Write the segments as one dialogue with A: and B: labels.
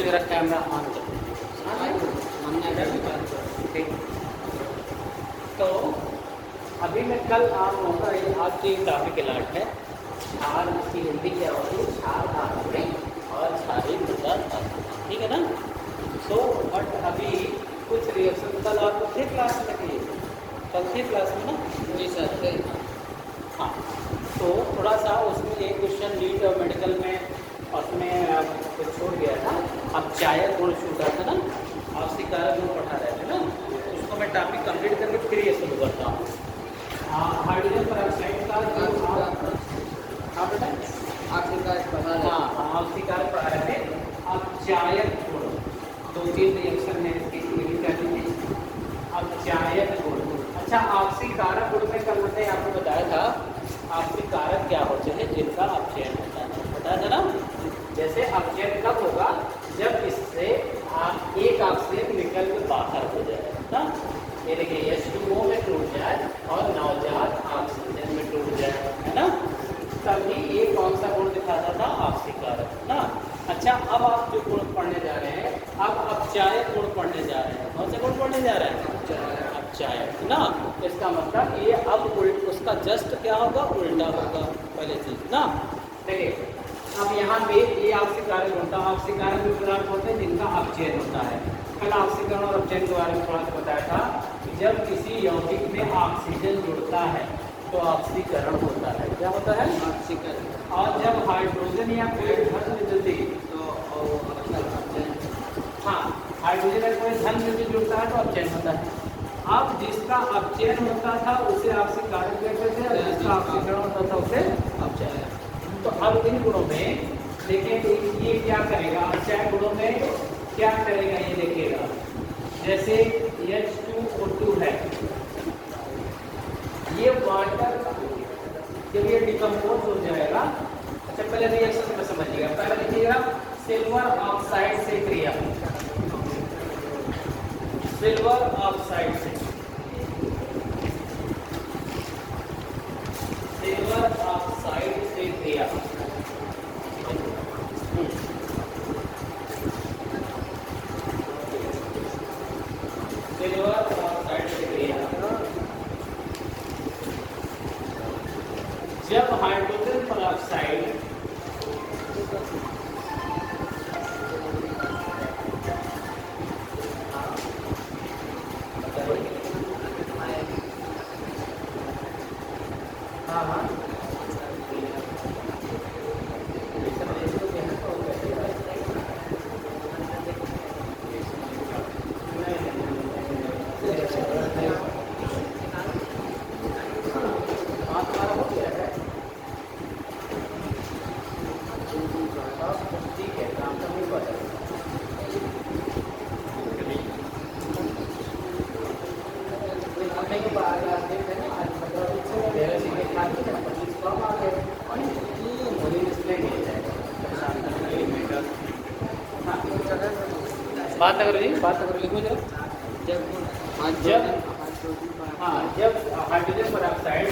A: मेरा camera on कर ठीक। तो अभी मैं कल आऊँगा, आज की टॉपिक अलर्ट है क्षार, इसकी हिंदी क्या होती है, क्षार धातुएं और क्षारीय मृदा धातु, ठीक है ना। तो बट अभी कुछ रिएक्शन कल आपको थे क्लास में थे, कल थे क्लास में ना जी सर थे। हाँ, तो थोड़ा सा उसमें एक क्वेश्चन नीट और मेडिकल में उसमें कुछ छूट गया था। अब चायक गुण छूटा था ना, आपसी कारक गुण पढ़ा रहे थे ना, उसको मैं टॉपिक कंप्लीट करके फिर ये शुरू करता हूँ। हाइड्रोजन पेरोक्साइड का जो हाँ बेटा आपसी कारक पढ़ा रहे, हाँ आपसी कारक पढ़ा रहे थे। अब चायक गुण, दो तीन रिएक्शन है इसकी, यही करनी है। अब चायक गुण, अच्छा आपसी कारक गुण में कल मैंने आपको बताया था आपसी कारक क्या होते हैं जिनका अपचयन होता है, बताया था ना। जैसे अपचयन कब होगा, जब इससे एक ऑक्सीजन निकल के बाहर हो जाए ना, ये देखिए H2O में टूट जाए और नवजात ऑक्सीजन में टूट जाए, है ना, तभी ये कौन सा गुण दिखाता था, आपसी कारक ना। अच्छा अब आप जो गुण पढ़ने जा रहे हैं, अब अपचायक गुण पढ़ने जा रहे हैं। कौन से गुण पढ़ने जा रहे हैं, अपचायक ना। इसका मतलब ये अब उसका जस्ट क्या होगा, उल्टा होगा पहले चीज ना। देखिए अब यहाँ पे ये आपसी कारक होता है, आपसी कारक भी पदार्थ होते हैं जिनका अपचयन होता है। कल ऑक्सीकरण और अपचयन के बारे में थोड़ा सा बताया था कि जब किसी यौगिक में ऑक्सीजन जुड़ता है तो ऑक्सीकरण होता है। क्या होता है, ऑक्सीकरण। और जब हाइड्रोजन या कोई धन विद्युत तो हाँ हाइड्रोजन या कोई धन विद्युत जुड़ता है तो अपचयन होता है। अब जिसका अपचयन होता था उसे आपसी कारक कहते थे और जिसका ऑक्सीकरण होता था उसे अपचयन। तो अब इन गुणों में देखिए ये क्या करेगा, अपचयन गुणों में क्या करेगा ये देखिएगा। जैसे H2O2 है, ये वाटर जब ये डिकम्पोज हो जाएगा, अच्छा पहले रिएक्शन में समझिएगा, पहले देखिएगा सिल्वर ऑक्साइड से क्रिया, सिल्वर ऑक्साइड से, सिल्वर ऑक्साइड से क्रिया, सिल्वर ऑक्साइड से क्रिया। जब हाइड्रोजन पेरोक्साइड बात करो जी, बात करो, लिखो जरा। जब हाइड्रोजन पेरोक्साइड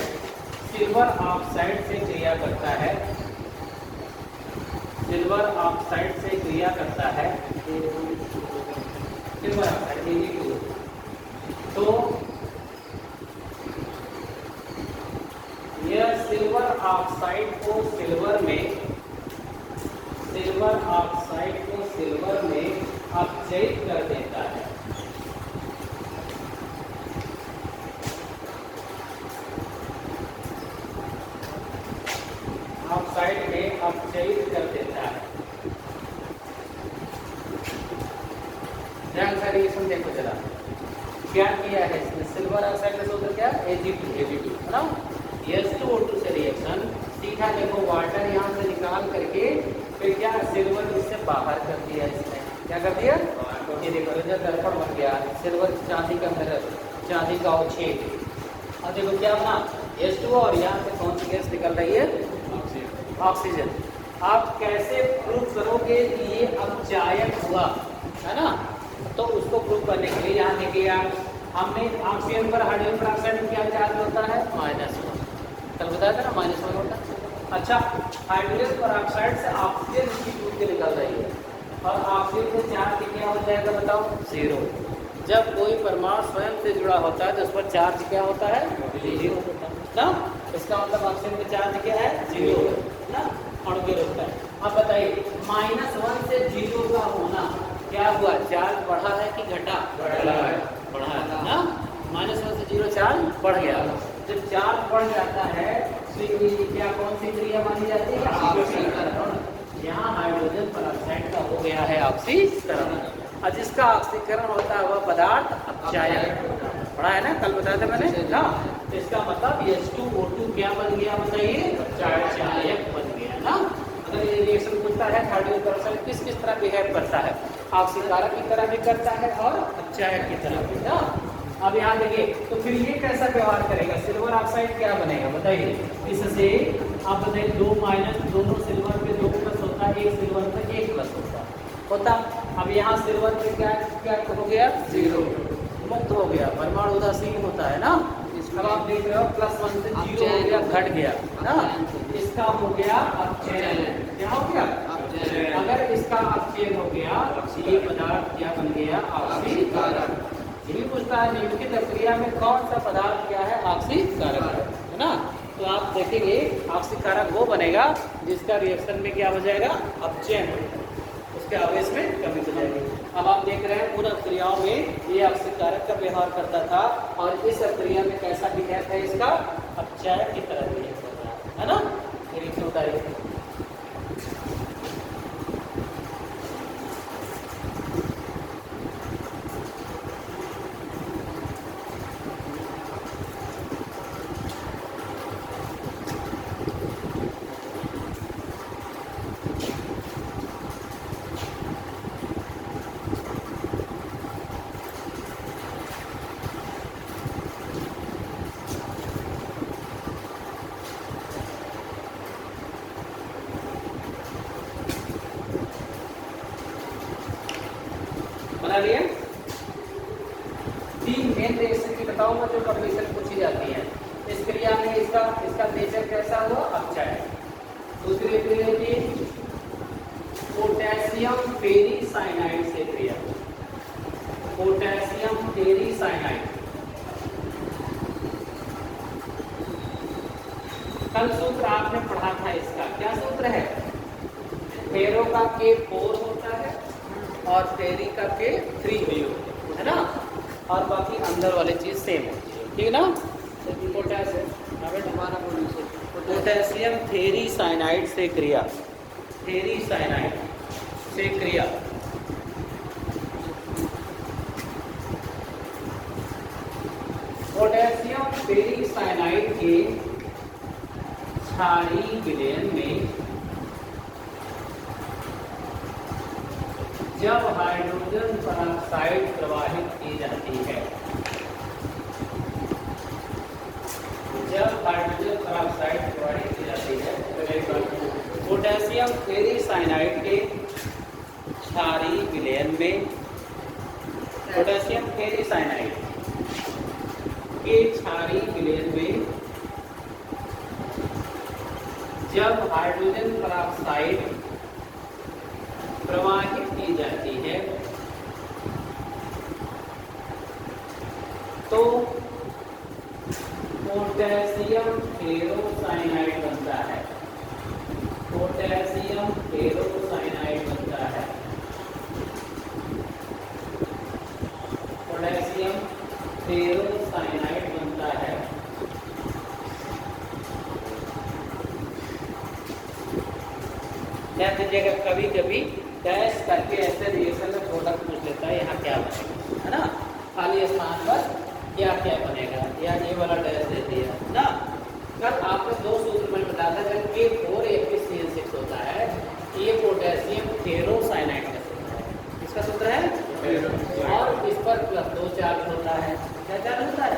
A: सिल्वर ऑक्साइड से क्रिया करता है, सिल्वर ऑक्साइड से क्रिया करता है, सिल्वर ऑक्साइड, तो यह सिल्वर ऑक्साइड को सिल्वर में, सिल्वर ऑक्साइड को सिल्वर में अपचयित कर देता है। ऑक्साइड में अपचयित कर देता है। ध्यान से रिएक्शन देखो जरा, क्या किया है इसने, सिल्वर ऑक्साइड का सूत्र क्या, Ag2 है ना। H2O2 से रिएक्शन सीधा देखो, वाटर यहाँ से निकाल करके फिर क्या सिल्वर इससे बाहर कर दिया इसने, क्या कर दिया, ये देखो इधर दर्पण बन गया, सिल्वर चांदी का मिरर, चांदी का अवक्षेप। अब देखो क्या बना, H2O और यहाँ से कौन सी गैस निकल रही है, ऑक्सीजन। आप कैसे प्रूव करोगे कि ये अपचायक हुआ, है ना। तो उसको प्रूव करने के लिए यहाँ देखिए आप, हमने ऑक्सीजन पर हाइड्रोजन पेरोक्साइड में क्या चार्ज होता है, -1, कल बताया था ना, -1 होता है। अच्छा हाइड्रोजन पेरोक्साइड से ऑक्सीजन इसकी टूट के निकल रही है, और ऑक्सीजन से चार्ज क्या हो जाएगा बताओ? 0। जब कोई परमाणु स्वयं से जुड़ा होता है तो उस पर चार्ज क्या होता है? 0 होता है ना। इसका मतलब ऑक्सीजन का चार्ज क्या है? 0 ना, अणु के रूप में। अब बताइए -1 से 0 का होना क्या हुआ? चार्ज बढ़ा है कि घटा? बढ़ा है ना। -1 से 0 चार्ज बढ़ गया। जब चार्ज बढ़ जाता है तो क्या कौन सी क्रिया मानी जाती है? ऑक्सीकरण। यहाँ हाइड्रोजन पेरोक्साइड का हो गया है ऑक्सीकरण, और जिसका ऑक्सीकरण होता है वह पदार्थ अपचायक। पढ़ा है ना, कल बताया था मैंने ना। तो इसका मतलब H2O2 क्या बन गया बताइए? अपचायक बन गया ना। अगर ये रिएक्शन पूछता है हाइड्रोजन पेरोक्साइड किस किस तरह बिहेव करता है, ऑक्सीकारक की तरह भी करता है और अपचायक की तरह भी ना। अब यहाँ देखिए तो फिर ये कैसा व्यवहार करेगा? सिल्वर ऑक्साइड क्या बनेगा बताइए? इससे आप बताइए 2- दोनों सिल्वर पे 2 प्लस होता है, एक सिल्वर पे 1 प्लस होता। अब यहाँ सिल्वर पे क्या क्या हो गया? 0 मुक्त हो गया, परमाणु उदासीन होता है ना। अब आप देख रहे हो +1 से 0 हो गया, घट गया ना। इसका हो गया अपचयन। क्या हो गया? अगर इसका अपचयन हो गया ये पदार्थ क्या बन गया? ऑक्सीकारक। ये भी पूछता है निम्नलिखित प्रक्रिया में कौन सा पदार्थ क्या है? ऑक्सीकारक है ना। तो आप देखेंगे ऑक्सीकारक वो बनेगा जिसका रिएक्शन में क्या हो जाएगा? अपचयन हो जाएगा, उसके आवेश में कमी हो जाएगी। अब आप देख रहे हैं पूर्ण क्रियाओं में ये ऑक्सीकारक का व्यवहार करता था, और इस क्रिया में कैसा बिहेव है? इसका अपचायक की तरह बिहेव कर रहा है ना। निरीक्षण उतारिए। बना लिए? 3 मेन रिएक्शन की बताऊंगा जो कंडीशन पूछी जाती है इस क्रिया में। इसका नेचर कैसा हुआ? अपचायक। दूसरी क्रिया थी पोटेशियम फेरीसाइनाइड से क्रिया। Potassium ferricyanide. कल सूत्र आपने पढ़ा था इसका, क्या सूत्र है? फेरो का K4 होता है और फेरी का K3 है ना, और बाकी अंदर वाली चीज सेम होती है, ठीक है ना। पोटेशियम फेरीसाइनाइड से क्रिया। फेरीसाइनाइड से क्रिया पोटेशियम फेरीसाइनाइड के क्षारीय विलयन में जब हाइड्रोजन पेरोक्साइड प्रवाहित की जाती है, जब हाइड्रोजन पेरोक्साइड प्रवाहित की जाती है, पोटेशियम फेरीसाइनाइड के क्षारीय विलयन में, पोटेशियम फेरीसाइनाइड के क्षारीय विलयन में जब हाइड्रोजन पेरोक्साइड प्रवाहित की जाती है तो पोटेशियम फेरोसाइनाइड बनता है। पोटेशियम फेरोसाइनाइड बनता है। पोटेशियम फेरोसाइनाइड बनता है। ध्यान दीजिएगा, कभी कभी डैश करके ऐसे रिएक्शन में प्रोडक्ट पूछ लेता है, यहाँ क्या बनेगा, है ना। खाली स्थान पर क्या क्या बनेगा, या ये वाला डैश दे दिया ना। कल आपने 2 सूत्र में बताया था, जब K4 FeCl6 होता है, ये पोटेशियम फेरोसाइनाइड का सूत्र है। इसका सूत्र है, और इस पर +2 चार्ज होता है। क्या चार्ज होता है?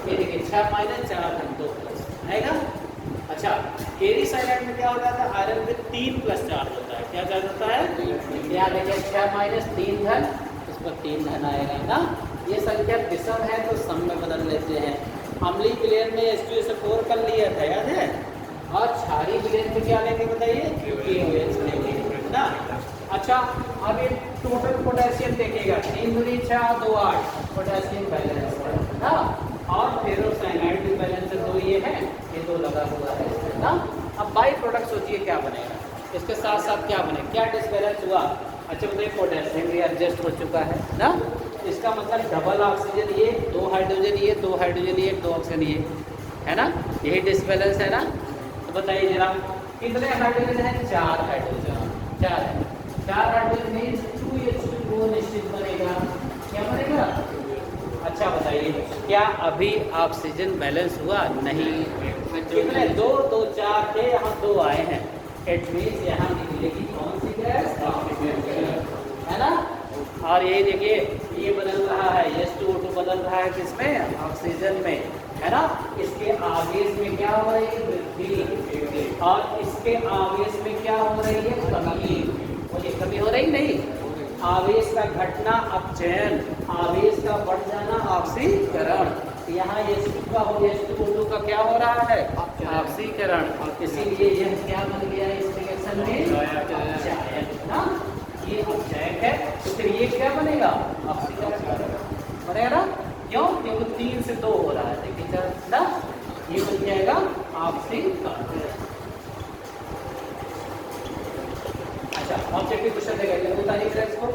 A: ये देखिए 6 - 4 2 प्लस आएगा। अच्छा, फेरीसाइनाइड में क्या होता है? आयरन में 3 प्लस चार्ज होता है। क्या चार्ज होता है? यहाँ देखिए 6 - 3 धन, इस पर 3 धन आएगा ना। ये संख्या विषम है तो सम में बदल लेते हैं। अम्लीय विलयन में H2SO4 कर लिया था, याद है। और क्षारीय विलयन में क्या लेंगे बताइए? QaOH लेंगे ना। अच्छा, अच्छा, अब ये टोटल पोटेशियम देखेगा, 3 दूनी 6 2 8 पोटेशियम बैलेंस है ना, और फेरोसाइनाइड भी बैलेंस है, 2 ये है, ये 2 लगा हुआ है इसमें ना। अब बाई प्रोडक्ट सोचिए क्या बनेगा, इसके साथ साथ क्या बने, क्या डिसबैलेंस हुआ। अच्छा बताइए, पोटेशियम भी एडजस्ट हो चुका है ना, इसका मतलब डबल ऑक्सीजन ये, 2 हाइड्रोजन ये, 2 हाइड्रोजन ये, 2 ऑक्सीजन ये, है ना, यही डिसबैलेंस है ना। तो बताइए जरा कितने हाइड्रोजन है, 4 हाइड्रोजन, 4 है, 4 हाइड्रोजन मीन्स 2H2O निश्चित बनेगा, क्या बनेगा। अच्छा बताइए, क्या अभी ऑक्सीजन बैलेंस हुआ, नहीं, कितने 2 2 4 थे, यहाँ 2 आए हैं, इट मीन्स यहाँ निकलेगी कौन सी गैस, ऑक्सीजन, है ना। और ये देखिए ये बदल रहा है, H2O2 बदल रहा है किसमें, ऑक्सीजन में, है ना। इसके आवेश में क्या हो रही है, वृद्धि, और इसके आवेश में क्या हो रही है, कमी। बोलिए कमी हो रही, नहीं, आवेश का घटना अपचयन, आवेश का बढ़ जाना ऑक्सीकरण। यहाँ H2O2 का क्या हो रहा है, ऑक्सीकरण, इसीलिए यह क्या बन गया इस रिएक्शन में, अपचायक ना, ये अपचायक है, तो फिर ये क्या बनेगा, ऑक्सीकरण बनेगा ना, क्यों, क्योंकि 3 से 2 हो रहा है, देखिए ना, ये बन जाएगा ऑक्सीकरण। अच्छा, ऑब्जेक्टिव क्वेश्चन देगा, बताइए इसको।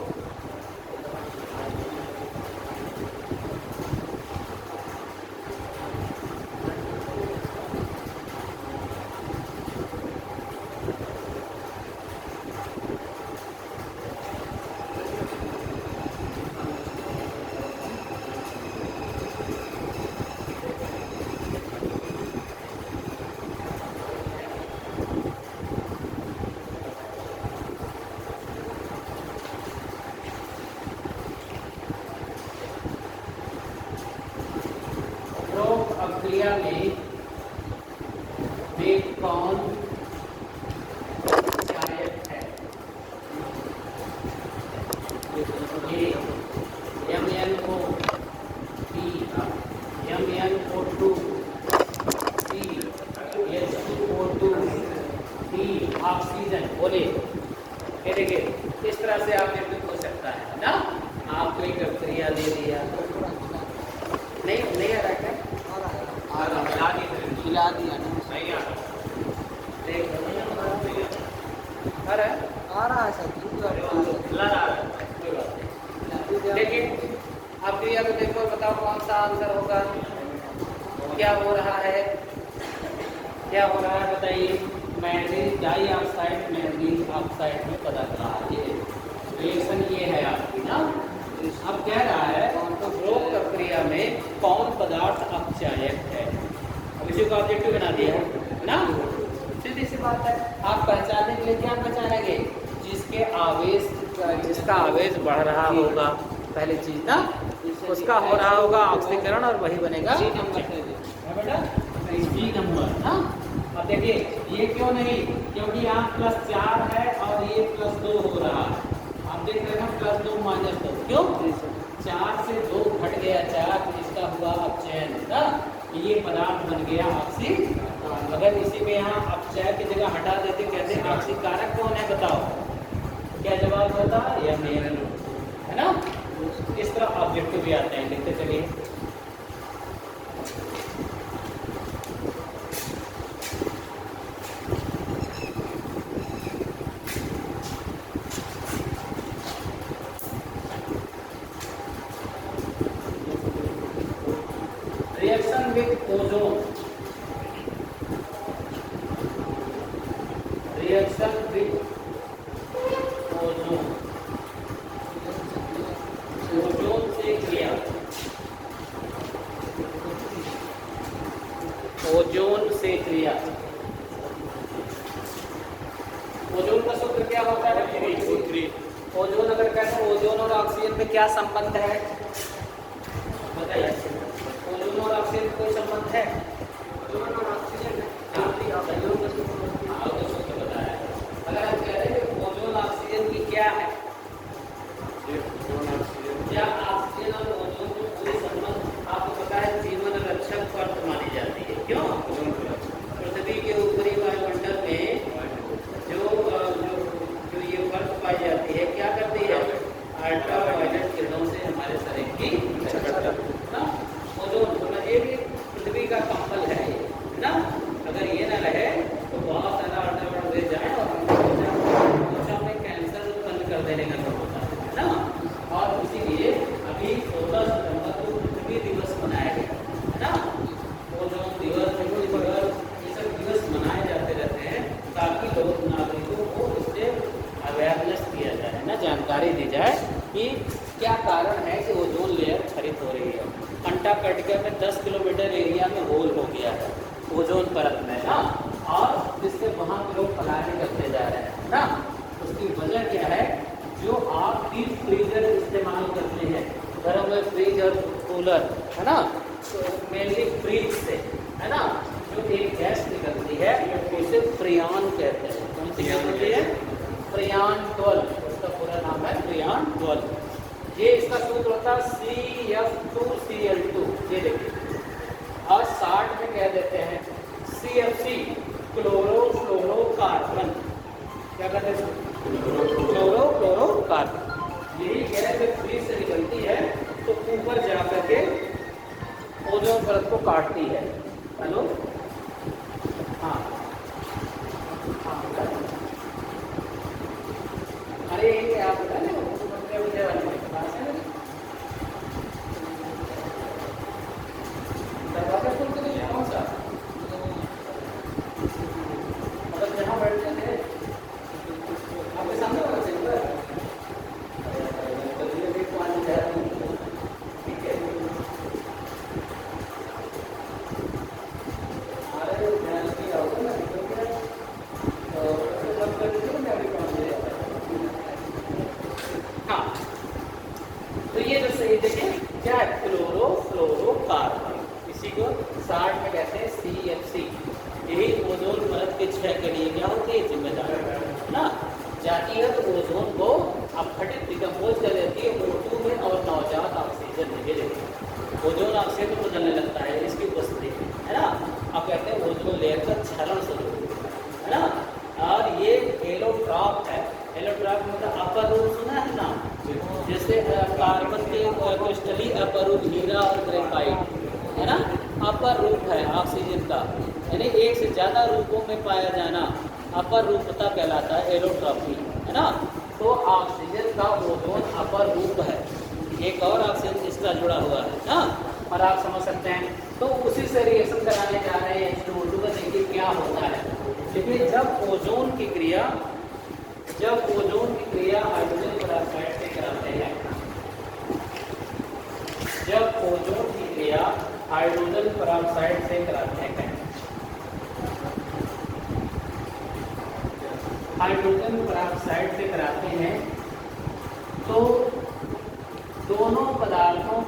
A: प्रक्रिया में वे कौन सहायक है, ये MnO, B, MnO2, C, H2O2, D, oxygen. बोले ये देखिए, इस तरह से आप निर्मित हो सकता है ना, आप कोई प्रक्रिया दे दिया, नहीं नहीं आ रहा है, खिला दिया ना, सही आ रहा है सर, लेकिन आप क्रिया को देखो, बताओ कौन सा आंसर होगा, क्या हो रहा है, क्या हो रहा है बताइए, मैग्नीज डाइऑक्साइड मैग्नीज ऑक्साइड में बदल रहा है, रिएक्शन ये है आपकी ना। अब कह रहा है उपरोक्त प्रक्रिया में कौन पदार्थ अपचायक है, अब इसी को ऑब्जेक्टिव बना दिया है ना, सीधी सी बात है। आप पहचानने के लिए क्या पहचानेंगे, जिसके आवेश, जिसका आवेश बढ़ रहा होगा, पहली चीज ना, उसका हो रहा होगा ऑक्सीकरण, और वही बनेगा G नंबर ना। अब देखिए ये क्यों नहीं, क्योंकि यहाँ +4 है और ये +2 हो रहा है, आप देख रहे हैं +2 -2, क्यों, 4 से 2 घट गया 4, तो इसका हुआ अपचयन ना, ये पदार्थ बन गया ऑक्सीकरण। अगर इसी में यहाँ अपचय की जगह हटा देते, कहते हैं ऑक्सीकारक कौन है बताओ, क्या जवाब होता है, है ना। इस तरह ऑब्जेक्टिव भी आते हैं, लिखते चलिए। Reaction with ozone, reaction with ozone, ozone से क्रिया, ओजोन से क्रिया, ओजोन का सूत्र क्या होता है, ओजोन अगर कहते हैं ओजोन और ऑक्सीजन में क्या संबंध है बताइए, ओजोन और ऑक्सीजन कोई संबंध है, ओजोन और ऑक्सीजन बताया। अगर हम कह रहे हैं ओजोन ऑक्सीजन की क्या है, क्या ऑक्सीजन और ओजोन को कोई संबंध, आपको पता है जीवन रक्षक परत मानी जाती है, क्यों, पृथ्वी के ऊपरी वायुमंडल में जो ये परत पाई जाती है जानकारी दी जाए कि क्या कारण है कि ओजोन लेयर क्षरित हो रही है। अंटार्कटिका में 10 किलोमीटर एरिया में होल हो गया है ओजोन परत में ना, और जिससे वहाँ के लोग पलायन करते जा रहे हैं ना। उसकी वजह क्या है? जो आप डीप फ्रीजर इस्तेमाल करते हैं घरों में, फ्रिज और कूलर है ना, तो मेनली फ्रिज से है ना जो एक गैस निकलती है उसे फ्रियान कहते हैं। कौन सी गैस होती है? फ्रियान 12, उसका पूरा नाम है फ्रियान 12। ये इसका सूत्र होता है CF2Cl2, ये देखिए, और 60 में कह देते हैं CFC, क्लोरोफ्लोरोकार्बन। क्या कहते हैं? क्लोरोफ्लोरोकार्बन। यही गैस जब फ्रिज से निकलती है तो ऊपर जाकर के ओजोन परत को काटती है। हेलो, हाँ हाँ, अरे ये आप बता रहे हो पास है दरवाजा खोल के देखिए कौन सा, मतलब जहाँ बैठते थे आपके सामने वाला सिंगर। ठीक है, अरे ध्यान किया होगा ना, हाँ। तो ये जो सही देखिए क्या है? क्लोरोफ्लोरोकार्बन, इसी को 60 में कहते हैं CFC। यही ओजोन परत के क्षय के लिए क्या होती है? जिम्मेदार है ना। जाती है तो ओजोन को अपघटित डिकम्पोज कर देती है O2 में और नवजात ऑक्सीजन में। ये देखिए ओजोन ऑक्सीजन बदलने लगता है इसकी उपस्थिति है ना। आप कहते हैं ओजोन लेयर का क्षरण शुरू है ना। और ये एलोट्रॉप है। एलोट्रॉप मतलब अपर रूप सुना है ना, जैसे कार्बन के क्रिस्टली अपर रूप हीरा और ग्रेफाइट है ना, अपर रूप है ऑक्सीजन का, यानी एक से ज़्यादा रूपों में पाया जाना अपर रूपता कहलाता है एलोट्रॉपी है ना। तो ऑक्सीजन का ओजोन अपर रूप है, एक और ऑक्सीजन इसका जुड़ा हुआ है ना, और आप समझ सकते हैं। तो उसी से रिएक्शन कराने जा रहे हैं H2O2 का, देखिए क्या होता है। देखिए जब ओजोन की क्रिया हाइड्रोजन पेरोक्साइड से कराते हैं, जब ओजोन की क्रिया हाइड्रोजन पेरोक्साइड से कराते हैं, हाइड्रोजन पेरोक्साइड से कराते हैं, तो दोनों पदार्थों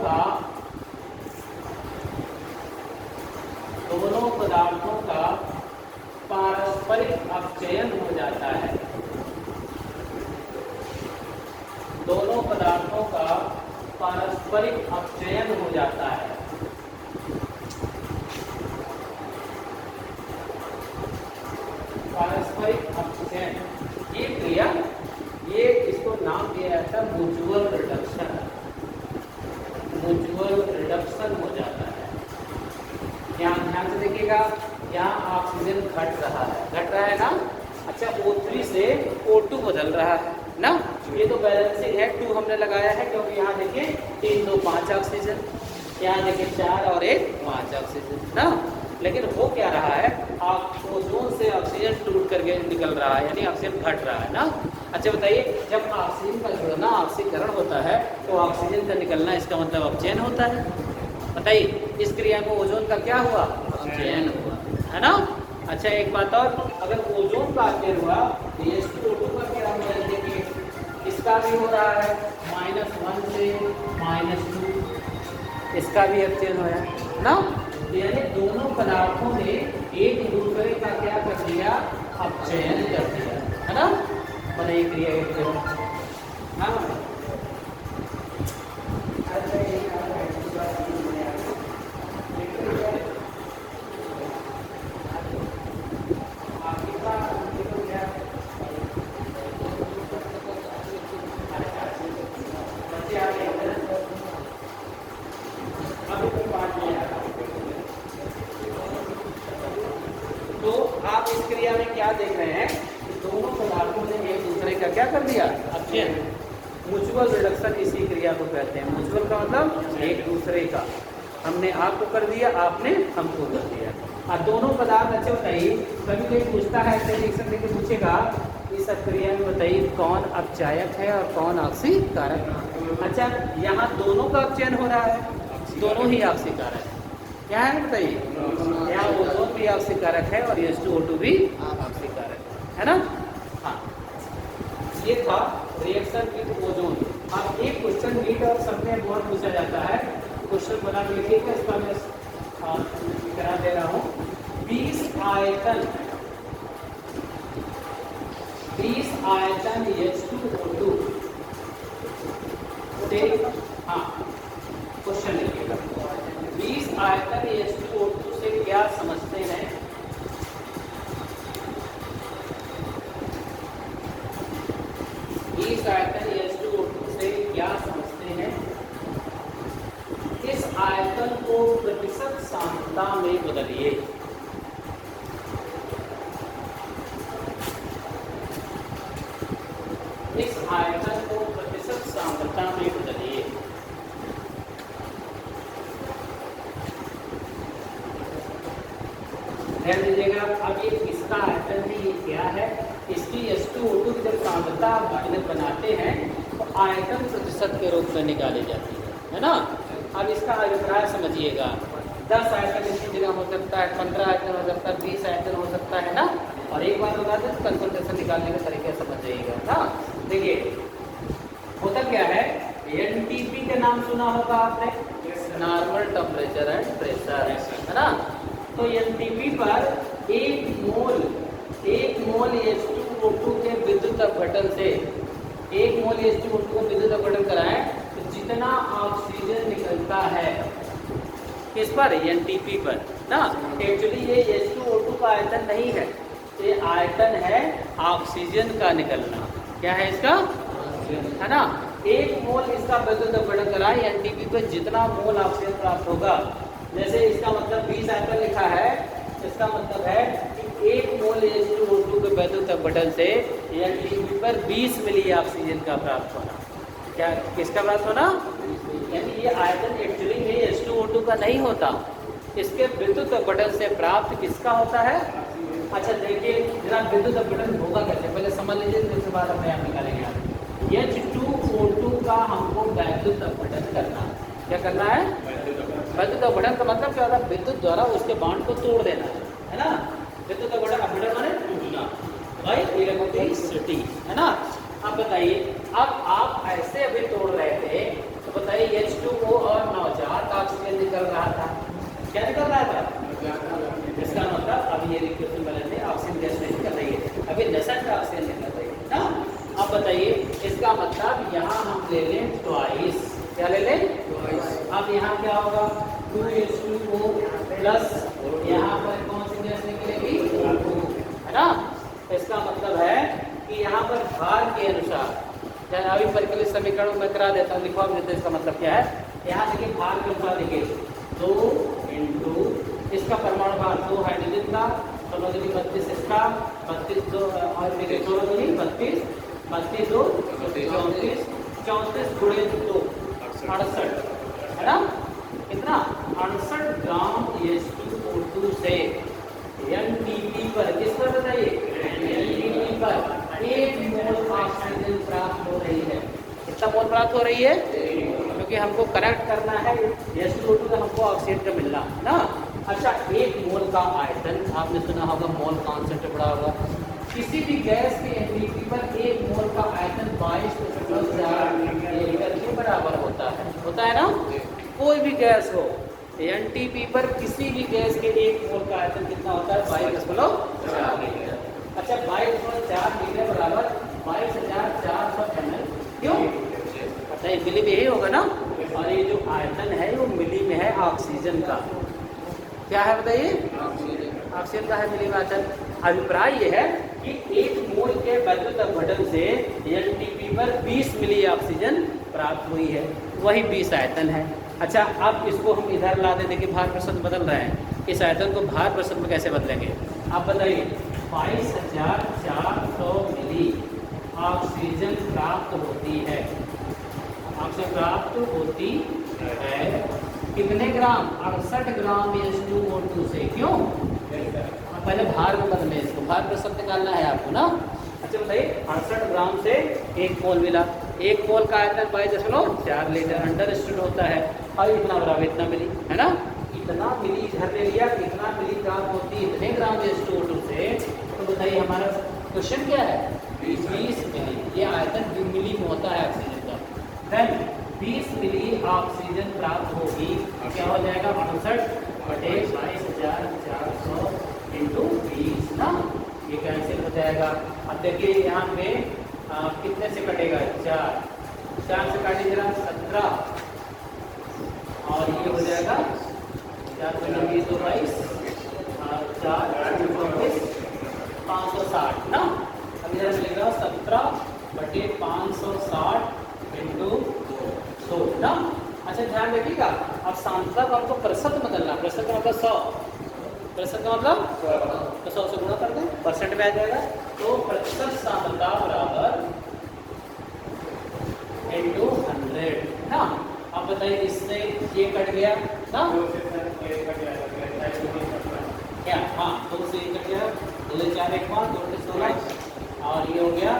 A: का पारस्परिक अपचयन हो जाता है। दोनों पदार्थों का पारस्परिक अपचयन हो जाता है। पारस्परिक अपचयन, ये क्रिया, ये इसको नाम दिया जाता है म्यूचुअल रिडक्शन। म्यूचुअल रिडक्शन हो जाता है। यहाँ ध्यान से देखिएगा, यहाँ ऑक्सीजन घट रहा है ना। अच्छा, O3 से O2 बदल रहा है ना। ये तो बैलेंसिंग है, 2 हमने लगाया है क्योंकि यहाँ देखिए 3 2 5 ऑक्सीजन, यहाँ देखिए 4 और 1 5 ऑक्सीजन ना। लेकिन हो क्या रहा है? ओजोन से ऑक्सीजन टूट करके निकल रहा है, यानी ऑक्सीजन घट रहा है ना। अच्छा बताइए, जब ऑक्सीजन का जुड़ना ऑक्सीकरण होता है तो ऑक्सीजन का निकलना, इसका मतलब अपचयन होता है। बताइए इस क्रिया में ओजोन का क्या हुआ? अपचयन हुआ है ना। अच्छा एक बात और, अगर ओजोन का अपचयन हुआ तो H2O2 का क्या हो रहा है? देखिए इसका भी हो रहा है -1 से -2, इसका भी अपचयन हो रहा है ना। यानी दोनों पदार्थों ने एक दूसरे का क्या कर दिया? अपचयन कर दिया है ना। बनाइए क्रिया एक हाँ। तो आप इस क्रिया में क्या देख रहे हैं? दोनों पदार्थों ने एक दूसरे का क्या कर दिया? अपचयन। म्यूचुअल रिडक्शन इसी क्रिया को कहते हैं। म्यूचुअल का मतलब एक दूसरे का, हमने आपको कर दिया, आपने हमको कर दिया। और दोनों पदार्थ, अच्छे बताइए, कभी कोई पूछता है ऐसे रिएक्शन देके पूछेगा इस क्रिया में बताइए कौन अपचायक है और कौन ऑक्सीकारक है। अच्छा, यहाँ दोनों का अपचयन हो रहा है, दोनों ही ऑक्सीकारक है। क्या है बताइए, यहाँ ओजोन भी ऑक्सीकारक है और H2O2 भी ऑक्सीकारक है ना। हाँ, ये था रिएक्शन विद ओजोन। अब एक क्वेश्चन नीट और सब में बहुत पूछा जाता है, क्वेश्चन बना के लिखिएगा, इसका मैं करा दे रहा हूँ। 20 आयतन H2O2 से, हाँ क्वेश्चन लिखिएगा, 20 आयतन H2O2 से क्या समझते हैं। 20 आयतन H2O2 से क्या समझते हैं। इस आयतन को प्रतिशत सांद्रता में बदलिए। इस आयतन को प्रतिशत सांद्रता में बदलिए। ध्यान दीजिएगा, अब ये किसका आयतन है, ये क्या है। इसकी H2O2 की जब सांद्रता माइनस बनाते हैं तो आयतन प्रतिशत के रूप में निकाली जाती है ना। अब इसका अभिप्राय समझिएगा, 10 आयतन इसकी जगह हो सकता है, 15 आयतन हो सकता है, 20 आयतन हो सकता है ना। और एक बार बता दें तो कंसंट्रेशन निकालने का तरीका समझ जाइएगा ना। देखिए होता क्या है, एनटीपी के नाम सुना होगा आपने, नॉर्मल टेम्परेचर एंड प्रेशर, है ना। तो एनटीपी पर एक मोल H2O2 के विद्युत अपघटन से, एक मोल H2O2 को विद्युत अपघटन कराएं तो जितना ऑक्सीजन निकलता है किस पर, एनटीपी पर ना। एक्चुअली ये H2O2 का आयतन नहीं है, ये आयतन है ऑक्सीजन का निकलना। क्या है इसका, है ना। एक मोल इसका विद्युत अपघटन कराएं एनटीपी पर जितना मोल ऑक्सीजन प्राप्त होगा, जैसे इसका मतलब 20 आयतन लिखा है, इसका मतलब है कि एक मोल H2O2 के विद्युत अपघटन से एनटीपी पर 20 मिली ऑक्सीजन का प्राप्त होना। क्या किसका प्राप्त होना, यानी ये आयतन एक्चुअली में H2O2 का नहीं होता, इसके विद्युत अपघटन से प्राप्त किसका होता है। अच्छा देखिए जरा विद्युत अपघटन होगा कैसे, पहले समझ लीजिए, दूसरी बात अपने आप निकालेंगे आप। H2O2 का हमको वैद्युत अपघटन करना, क्या करना है, वैद्युत अपघटन का मतलब क्या होता है, विद्युत द्वारा उसके बांड को तोड़ देना, है ना। विद्युत अपघटन माने टूटना, बाय इलेक्ट्रिसिटी, है ना। अब बताइए, अब आप ऐसे अभी तोड़ रहे थे तो बताइए H2O और नवजात ऑक्सीजन निकल रहा था, क्या निकल रहा था, इसका मतलब अभी ये रिक्वेशन वाले ऑक्सीजन गैस नहीं निकल रही है, अभी नशा ऑक्सीजन निकल रही है ना। अब बताइए इसका मतलब यहाँ हम ले लें ट्वाइस, क्या ले लें, अब यहाँ क्या होगा, 2H2O प्लस यहाँ पर कौन सी गैस निकलेगी, O2, है ना। इसका मतलब है कि यहाँ पर भार के अनुसार, अभी परिकलित समीकरण में करा देता हूँ, लिखवा देते इसका मतलब क्या है। यहाँ देखिए भार के अनुसार देखिए 2 इंटू इसका परमाणु भार 2 हाइड्रोजन का, 32 इसका, 32 2 और देखिए 32 32 2 34 34 गुणे 2 68, है ना। कितना 68 ग्राम H2O2 से एनटीपी पर, किस पर बताइए, एनटीपी पर 1 मोल ऑक्सीजन प्राप्त हो रही है। कितना मोल प्राप्त हो रही है, क्योंकि हमको करेक्ट करना है H2O2 का हमको ऑक्सीजन का मिलना ना। अच्छा 1 मोल का आयतन, आपने सुना होगा मोल कॉन्सेंट बड़ा होगा। किसी भी गैस के एनटीपी पर 1 मोल का आयतन 22.4 लीटर के बराबर होता है ना। कोई भी गैस हो एनटीपी पर, किसी भी गैस के 1 मोल का आयतन कितना होता है, 22.4 लीटर। अच्छा 22.4 लीटर बराबर 22,400 ml, क्यों पता है, मिली में यही होगा ना। और ये जो आयतन है वो मिली में है ऑक्सीजन का, क्या है बताइए, ऑक्सीजन का है मिली में आयतन। अभिप्राय ये है कि 1 मोल के वैद्युत अपघटन से एनटीपी पर 20 मिली ऑक्सीजन प्राप्त हुई है, वही 20 आयतन है। अच्छा अब इसको हम इधर ला दें, देखिए भार प्रतिशत बदल रहे हैं, इस आयतन को भार प्रतिशत में कैसे बदलेंगे आप बताइए। 22,400 मिली ऑक्सीजन प्राप्त होती है, ऑक्सीजन प्राप्त होती है कितने ग्राम, 68 ग्राम H2O2 से, क्यों, पहले भार में बदले इसको, भार प्रतिशत निकालना है आपको ना। अच्छा अच्छा बताइए 68 ग्राम से 1 मोल मिला। 1 मोल का आयतन 22.4 लीटर अंडरस्टूड होता है। और इतना बराबर इतना मिली, है ना। इतना मिली इधर ले लिया, कितना मिली प्राप्त होती है इतने ग्राम H2O2 से। तो बताइए हमारा क्वेश्चन क्या है, 20 मिली। ये आयतन मिली में होता है ऑक्सीजन का। देन 20 मिली ऑक्सीजन प्राप्त होगी, क्या हो जाएगा 68/22,400 इंटू 20 ना, ये कैंसिल हो जाएगा। अब देखिए यहाँ पे कितने से कटेगा, 4 से काटिए जरा 17, और ये हो जाएगा 4 से 20 तो 22, 4 560 ना। अब इधर मिलेगा 17/560 इंटू 2 ना। अच्छा ध्यान रखिएगा, अब सांद्रता को हमको प्रतिशत में बदलना, प्रतिशत का मतलब 100, प्रतिशत का मतलब तो 100 से गुणा कर दें, परसेंट में आ जाएगा। तो प्रतिशत सांद्रता बराबर इंटू 100 ना। अब बताइए इससे ये कट गया ना, क्या, हाँ 2 से ये कट गया, 2 से 4 1 5 2 से 16, और ये हो गया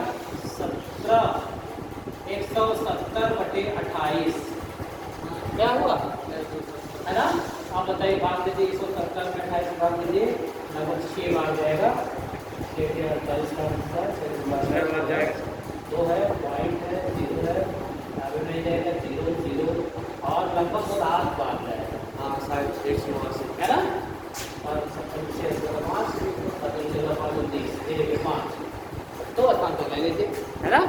A: 170/28 क्या हुआ, है ना। आप बताइए भाग दीजिए, 170 में 28 भाग दीजिए, लगभग 6 बार जाएगा, 6 के 48 का आंसर 2 है, वाइट है 0 है, आगे नहीं जाएगा 0 0, और लगभग 7 बार जाएगा, हाँ 180 है ना। और 5 तो आसान तो ले लीजिए, है ना।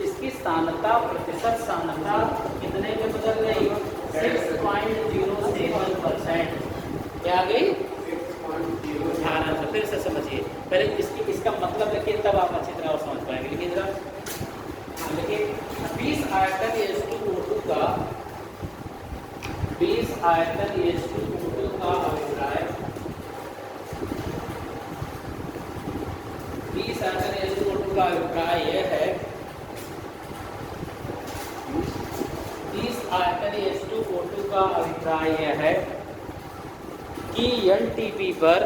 A: इसकी सांद्रता प्रतिशत सांद्रता कितने में बदल गई, 6.07%। क्या आ गई, ध्यान से फिर से समझिए, पहले इसका मतलब देखिए, तब आप अच्छी तरह और समझ पाएंगे। लेकिन जरा देखिए 20 आयतन H2O2 का, 20 आयतन H2O2 का अभिप्राय, 20 आयतन H2O2 का अभिप्राय यह है, 20 आयतन H2O2 का अभिप्राय यह है कि NTP पर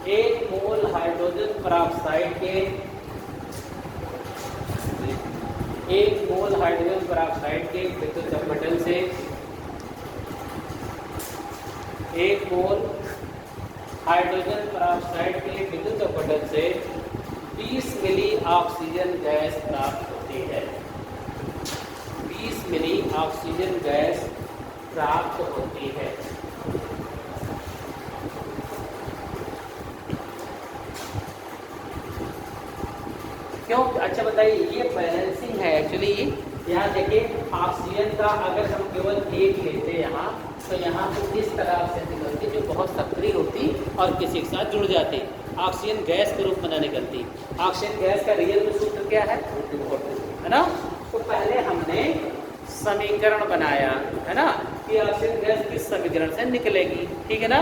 A: एक मोल हाइड्रोजन पेरोक्साइड के, 1 मोल हाइड्रोजन पेरोक्साइड के विद्युत अपघटन से 1 मोल हाइड्रोजन पेरोक्साइड के विद्युत अपघटन से 20 मिली ऑक्सीजन गैस प्राप्त होती है। 20 मिली ऑक्सीजन गैस प्राप्त होती है। क्यों, अच्छा बताइए, ये बैलेंसिंग है एक्चुअली। यहाँ देखिए ऑक्सीजन का अगर हम केवल एक लेते यहाँ, तो यहाँ पे इस तरह से निकलती जो बहुत सक्रिय होती और किसी के साथ जुड़ जाती, ऑक्सीजन गैस के रूप में न निकलती। ऑक्सीजन गैस का रियल में सूत्र क्या है ना। तो पहले हमने समीकरण बनाया, है ना, कि ऑक्सीजन गैस किस समीकरण से निकलेगी, ठीक है ना।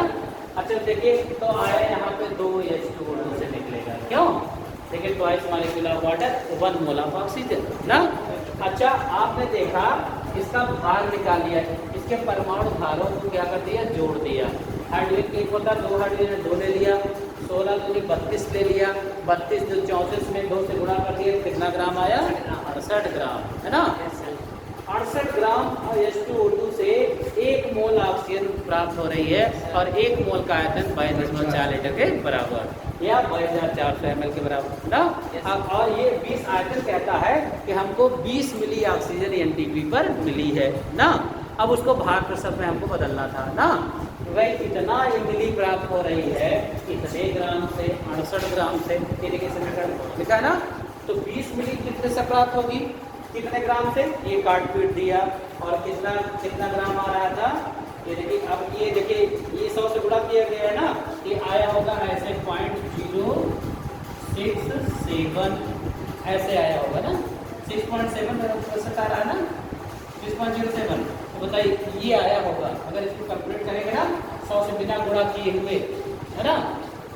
A: अच्छा देखिए, तो आया यहाँ पे 2 H2O2 से निकलेगा, क्यों, देखिए twice molecule of water 1 mole of oxygen ना। अच्छा आपने देखा इसका भार निकाल लिया, इसके परमाणु भारों को क्या कर दिया, जोड़ दिया। हाइड्रोजन एक होता 2 हाइड्रोजन 2 ले लिया, 16 दूनी 32 ले लिया, 32 जो 34 में 2 से गुणा कर दिया, कितना ग्राम आया, 68 ग्राम, है ना। 68 ग्राम H2O2 से 1 मोल ऑक्सीजन प्राप्त हो रही है, और 1 मोल का आयतन 22.4 लीटर के बराबर या 2400 ml के बराबर ना। और ये 20 आयतन कहता है कि हमको 20 मिली ऑक्सीजन NTP पर मिली है ना। अब उसको भार प्रतिशत में हमको बदलना था ना। वही इतना मिली प्राप्त हो रही है, इतने ग्राम से 68 ग्राम से, ये देखिए समीकरण लिखा है ना। तो 20 मिली कितने से प्राप्त होगी, कितने ग्राम से, ये काट पीट दिया, और कितना ग्राम आ रहा था, ये देखिए। अब ये देखिए ये 100 से गुणा किया गया है ना, ये आया होगा ऐसे 0.067 ऐसे आया होगा ना, 6.7 प्रतिशत आ रहा है ना, 6.07। तो बताइए ये आया होगा, अगर इसको कैलकुलेट करेंगे ना 100 से बिना गुणा किए हुए, है ना,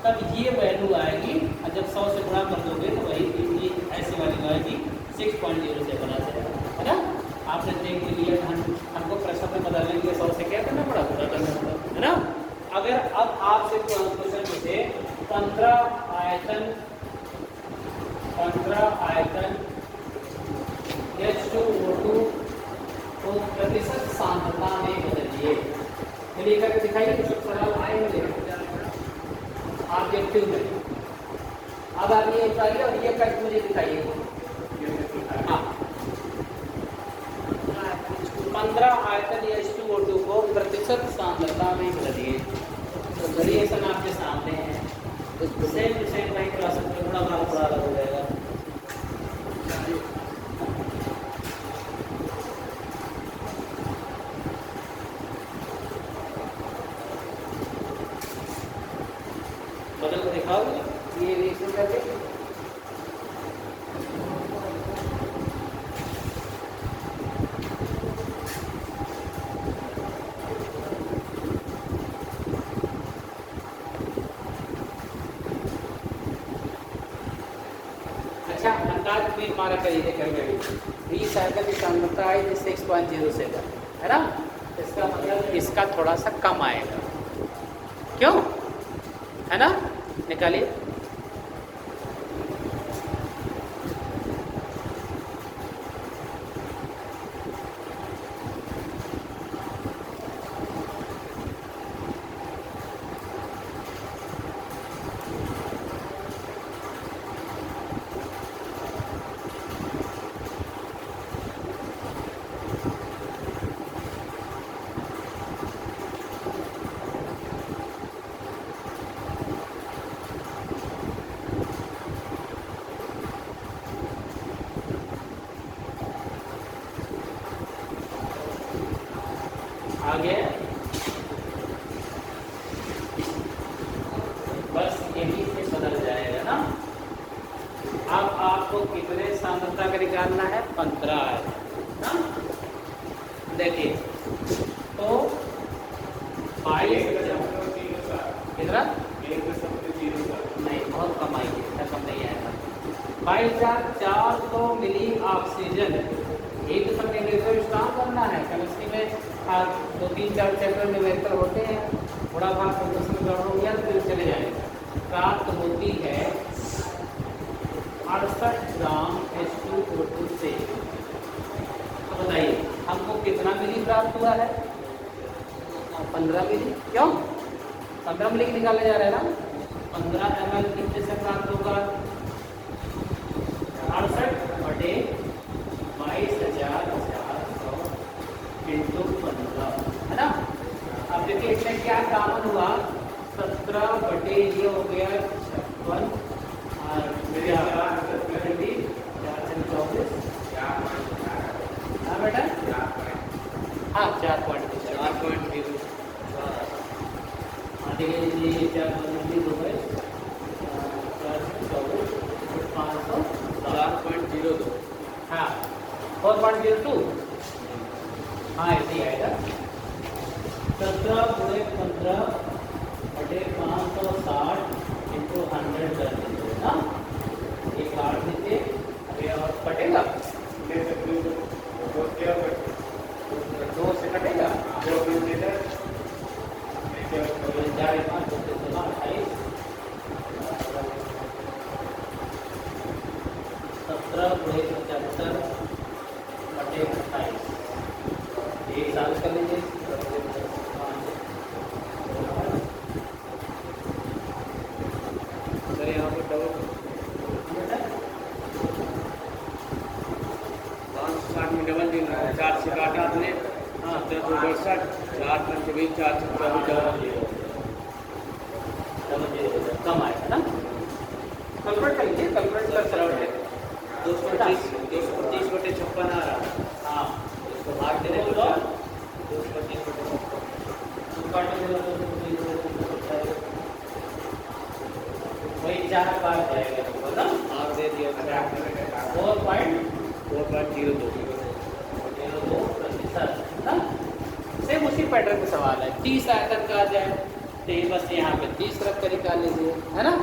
A: तब ये वैल्यू आएगी। और जब 100 से गुणा कर दोगे तो वही ये ऐसे वाली आएगी 6.07 आ जाएगा, है ना। आपने देख लिया, हमको प्रश्न में बदलने के लिए 100 से क्या करना पड़ा, पूरा करना पड़ा, है ना। अगर अब आपसे क्वेश्चन पूछे 15 आयतन H2O2 को प्रतिशत सांद्रता में बदलिए। चलिए करके दिखाइए, कुछ सवाल आए होंगे ऑब्जेक्टिव में। अब आप ये उतारिए और ये करके मुझे दिखाइए। हाँ, 15 आयतन H2O2 को प्रतिशत सांद्रता में बदलिए। तो वेरिएशन आपके सामने है, सेम टू सेम नहीं करा सकते, थोड़ा भाग थोड़ा अलग हो जाएगा। बदल को दिखाओ ये रिएक्शन करके। अच्छा, अंदाज में हमारा करिए कभी 20 आयतन की सांद्रता है 6.07 है ना, इसका मतलब इसका थोड़ा सा कम आएगा, क्यों है ना, निकालिए। आगे बस यही से बदल जाएगा ना। अब आपको कितने सांद्रता का निकालना है, 15 है ना। देखिए तो 22 कितना नहीं, बहुत कम आएगी, इतना कम नहीं आएगा। 22,400 मिली ऑक्सीजन। एक तो सब न्यूमेरिकल स्ट्रॉन्ग करना है, केमिस्ट्री में 2-3-4 चैप्टर न्यूमेरिकल होते हैं, थोड़ा भाग फोकस में गड़बड़ हो गया तो फिर चले जाएंगे। प्राप्त होती है 68 ग्राम H2O2 से। तो बताइए हमको कितना मिली प्राप्त हुआ है, 15 मिली। क्यों 15 मिली निकाला जा रहा है ना। 15 ml कितने से प्राप्त होगा, 68/22,400 इंटू 15 है ना। अब देखिए इसमें क्या कॉमन हुआ, 17 ये हो गया 56 और 424। हाँ बेटा, हाँ 4.0 हाँ देखिए ये 4.0 हो गए 424 हाँ 4.02 हाँ ऐसे ही आएगा। 17/15/560 इंटू 100 कर दीजिए ना, ये काट दीजिए। अभी और कटेगा 2 से कटेगा 17/75/28 एक साल कर लीजिए। सर यहाँ पे डबल 560 में डबल दिन 4 से काटा आपने। हाँ 462 4 के बीच 4 से कम आएगा ना। कैलकुलेट कर लीजिए, कैलकुलेट कर सकते हैं। 225/56 आ रहा है। हाँ इसको भाग देने को 225/56 वही 4 बार जाएगा ना। आप दे दिया 4.02 ना। सेम उसी पैटर्न का सवाल है। 30 आयतन का आ जाए तो ये बस यहाँ पे 30 रख कर निकाल लीजिए है ना।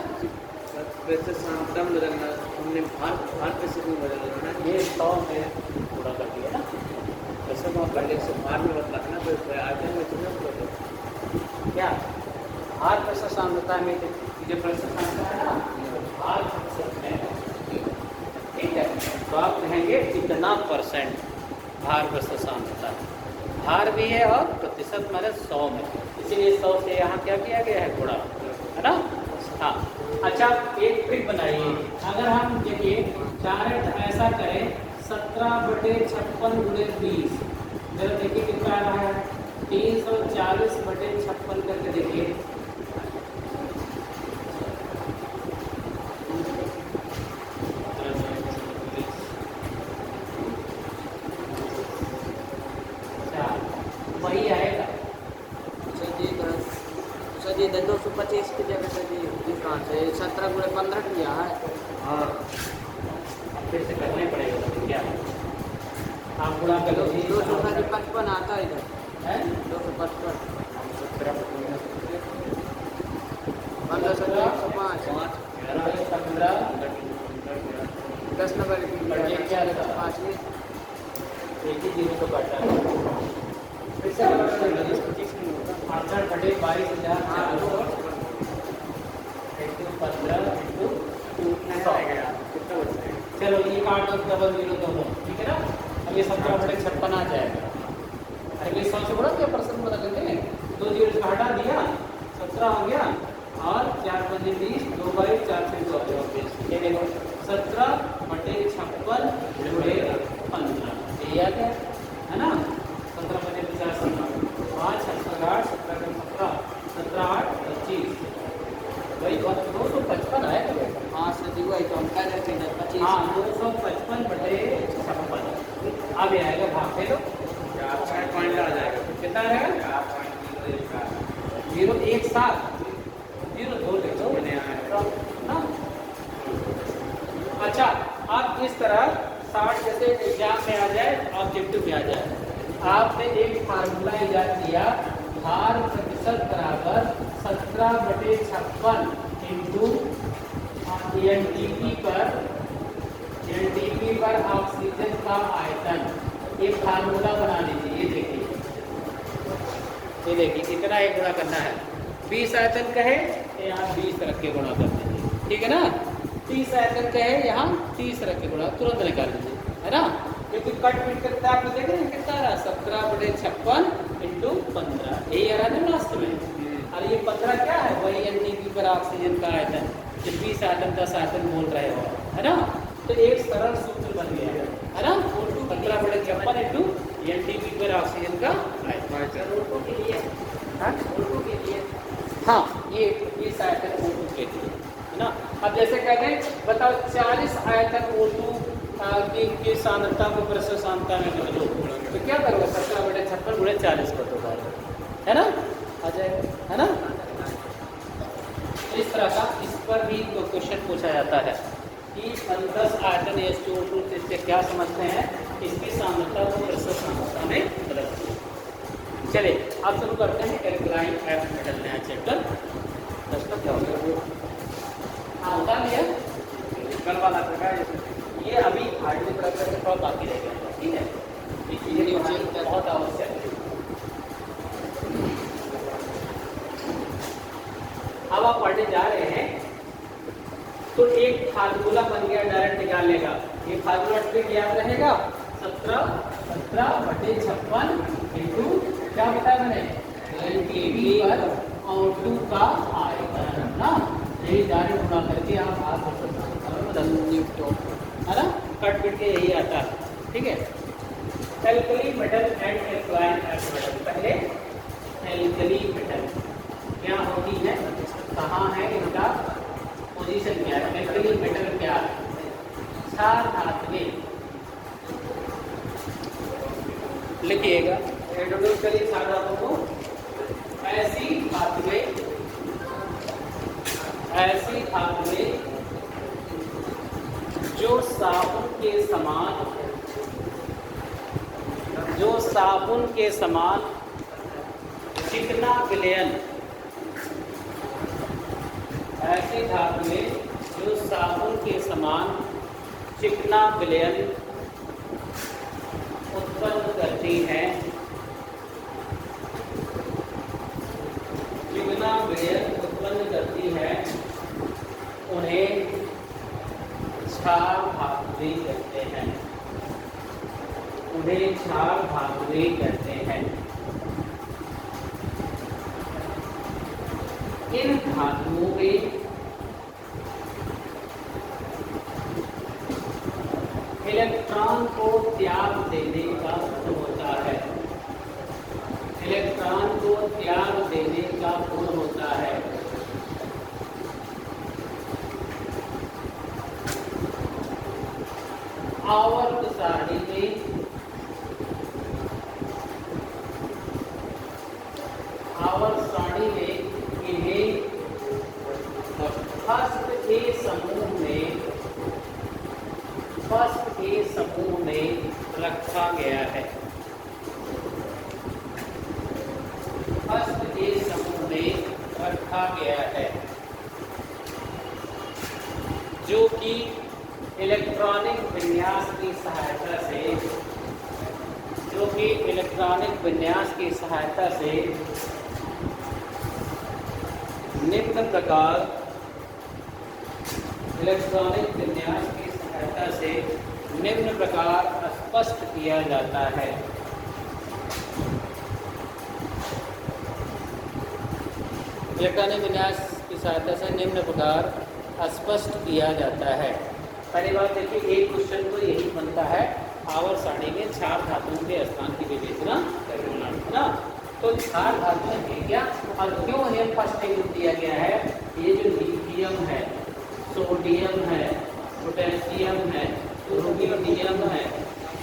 A: वैसे दम बदलना हमने भार कैसे नहीं बदलना ना, ये 100 में पूरा कर दिया ना। वैसे वो पहले से भार में बदला ना, तो आयतन में चुना क्या भार प्रतिशत सांद्रता में जो प्रतिशत सांद्रता है ना, भार प्रतिशत है, ठीक है। तो आप कहेंगे कितना परसेंट भार प्रतिशत सांद्रता है, भार भी है और प्रतिशत माने 100 में, इसीलिए 100 से यहाँ क्या किया गया है, गुणा, है ना। हाँ, अच्छा एक ट्रिक बनाइए। अगर हम देखिए डायरेक्ट ऐसा करें 17/56 × 20, जरा देखिए कितना आ रहा है, 340/56 करके देखिए। वही आएगा
B: सर जी 225 की जगह सर जी कहाँ से 17 × 15 किया है।
A: हाँ, फिर से करने पड़ेगा तो क्या आप गुणा कर लो,
B: 255 आता है इधर
A: है
B: 255
A: 15
B: 17 105
A: 15
B: 10 नंबर
A: ये क्या था?
B: 5 में
A: एक ही जीरो तो काटा है, फिर से 68/22,400 चलो ये काट दो, डबल जीरो दोनों, ठीक है ना। अब ये 17/56 आ जाएगा। अरे ये 100 से बड़ा क्या परसेंट बता देंगे, 2 जीरो से हटा दिया 17 हो गया, और 4 × 5 = 20, 2/4 से 2 ये देखो 17/56 × 15 ये आ गया, है ना। 17/50 5 17 8 17 17 17 8 25 वही 255 आएगा बेटा।
B: हाँ सर जी वही तो हम कह रहे थे 25।
A: हाँ 255/56 अब ये आएगा भाग पे तो
B: पॉइंट आ जाएगा,
A: कितना आएगा, 0 1 7 0 2 ले लो ना। अच्छा आप इस तरह 60 जैसे एग्जाम में आ जाए, ऑब्जेक्टिव में आ जाए, आपने एक फार्मूला इजाद किया, भार प्रतिशत बराबर 17/56 इंटू एनटीपी पर ऑक्सीजन का आयतन, ये फार्मूला बना लीजिए। ये देखिए कितना एक गुणा करना है, 20 आयतन कहे यहाँ 20 रख के गुणा कर दीजिए, ठीक है ना। 30 आयतन कहे यहाँ 30 रख के गुणा तुरंत निकाल लीजिए, है ना। क्योंकि कट पीट करते आप देख रहे हैं कितना आ रहा है, 17/56 इंटू 15 यही आ रहा है लास्ट में। और ये 15 क्या है, वही एनटीपी पर ऑक्सीजन का आयतन, जब 20 आयतन 10 आयतन बोल रहे हो, है ना। तो एक सरल सूत्र बन गया है ना, 17/56 इंटू एनटीपी पर ऑक्सीजन का आयतन के लिए, हाँ ये 20 आयतन O2 के लिए, है ना। अब जैसे कहते हैं बताओ 40 आयतन O2 की सांद्रता को प्रतिशत सांद्रता में बदलो, तो क्या करोगे, 17/56 × 40 कर दो, है ना, आ जाएगा, है ना। इस तरह का इस पर भी क्वेश्चन पूछा जाता है कि 10 आयतन H2O2 से क्या समझते हैं, इसकी सांद्रता को प्रतिशत सांद्रता में बदलते हैं। चलिए अब शुरू करते हैं एल्कलाइन एफ मेटल नया चैप्टर 10 तक क्या होगा। हाँ होता नहीं है कल वाला ये अभी हार्डली प्रकार के थोड़ा बाकी रह गया, ठीक है, ये बहुत आवश्यक है। अब आप पढ़ने जा रहे हैं तो एक फार्मूला बन गया, डायरेक्ट निकालने का। ये फार्मूला ट्रिक याद रहेगा, 17/56 इंटू क्या बताया मैंने, एनटीपी पर O2 का आयतन ना, यही डायरेक्ट गुणा करके आप हाथ बदल है ना, कट पीट के यही आता है, ठीक है। Alkali metal and alkaline earth metal, पहले एल्कली मेटल क्या होती है, कहाँ है इनका पोजीशन क्या है, एल्कली मेटल क्या है, क्षार धात्विक, लिखिएगा इंट्रोड्यूस करिए क्षार धातु को, ऐसी धातुएं जो साबुन के समान चिकना विलयन, ऐसी धातुएं जो साबुन के समान चिकना विलयन उत्पन्न करती हैं, चिकना विलयन क्षार धातुएं कहते हैं, उन्हें क्षार धातुएं कहते हैं। इन धातुओं में इलेक्ट्रॉन को त्याग देने का गुण होता है, इलेक्ट्रॉन को त्याग देने का गुण होता है। आवर्त सारणी में इन्हें फर्स्ट के समूह में रखा गया है, फर्स्ट के समूह में रखा गया है, जो कि इलेक्ट्रॉनिक विन्यास की सहायता से, निम्न प्रकार स्पष्ट किया जाता है। इलेक्ट्रॉनिक विन्यास की सहायता से निम्न प्रकार स्पष्ट किया जाता है। पहली बात देखिए, एक क्वेश्चन तो यही बनता है, आवर्त सारणी में क्षार धातुओं के स्थान की विवेचना करना, है ना। तो क्षार धातुएं हैं क्या, और क्यों इन्हें फर्स्ट ग्रुप दिया गया है? ये जो लिथियम है, सोडियम है, पोटेशियम है, रुबिडियम है,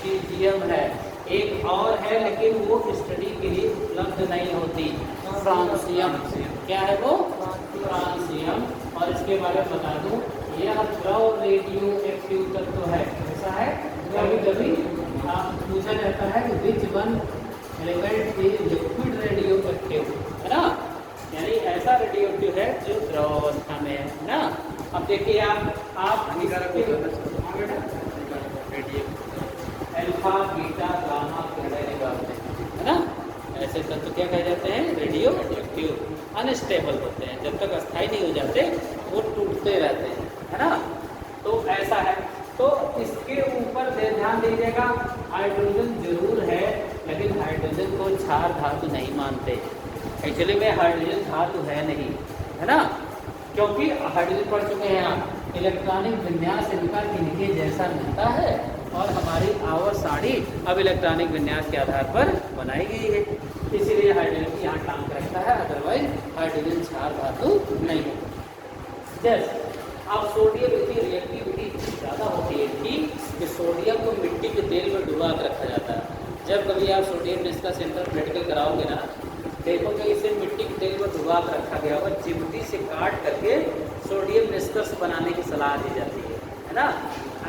A: सीजियम है, एक और है लेकिन वो स्टडी के लिए उपलब्ध नहीं होती, फ्रांसियम। क्या है वो? फ्रांसियम। और इसके बारे में बता दूं, यह द्रव रेडियो एक्टिव तत्व है। ऐसा है, कभी कभी पूछा जाता है कि which one element is liquid radio active, है ना, यानी ऐसा रेडियो एक्टिव है जो द्रव अवस्था में है ना। अब देखिए आप अल्फा बीटा गामा कहलाने वाले, है ना, ऐसे तत्व क्या कहे जाते हैं? Radio active. अनस्टेबल होते हैं, जब तक अस्थायी नहीं हो जाते वो टूटते रहते हैं, है ना। तो ऐसा है, तो इसके ऊपर ध्यान दीजिएगा, हाइड्रोजन जरूर है लेकिन हाइड्रोजन को क्षार धातु नहीं मानते। एक्चुअली में हाइड्रोजन धातु है नहीं, है ना, क्योंकि हाइड्रोजन पढ़ चुके हैं आप, इलेक्ट्रॉनिक विन्यास इनका इनके जैसा मिलता है और हमारी आवर्त सारणी अब इलेक्ट्रॉनिक विन्यास के आधार पर बनाई गई है, इसीलिए हाइड्रोजन की यहाँ टांग रखता है, अदरवाइज हाइड्रोजन क्षार धातु नहीं है। जैसे अब सोडियम की रिएक्टिविटी ज़्यादा होती है कि सोडियम को मिट्टी के तेल में डुबा कर रखा जाता है। जब कभी आप सोडियम इसका सेंटर प्रैक्टिकल कराओगे ना, देखोगे इसे मिट्टी के तेल में डुबा कर रखा गया होगा, चिमटी से काट करके सोडियम निष्कर्ष बनाने की सलाह दी जाती है ना।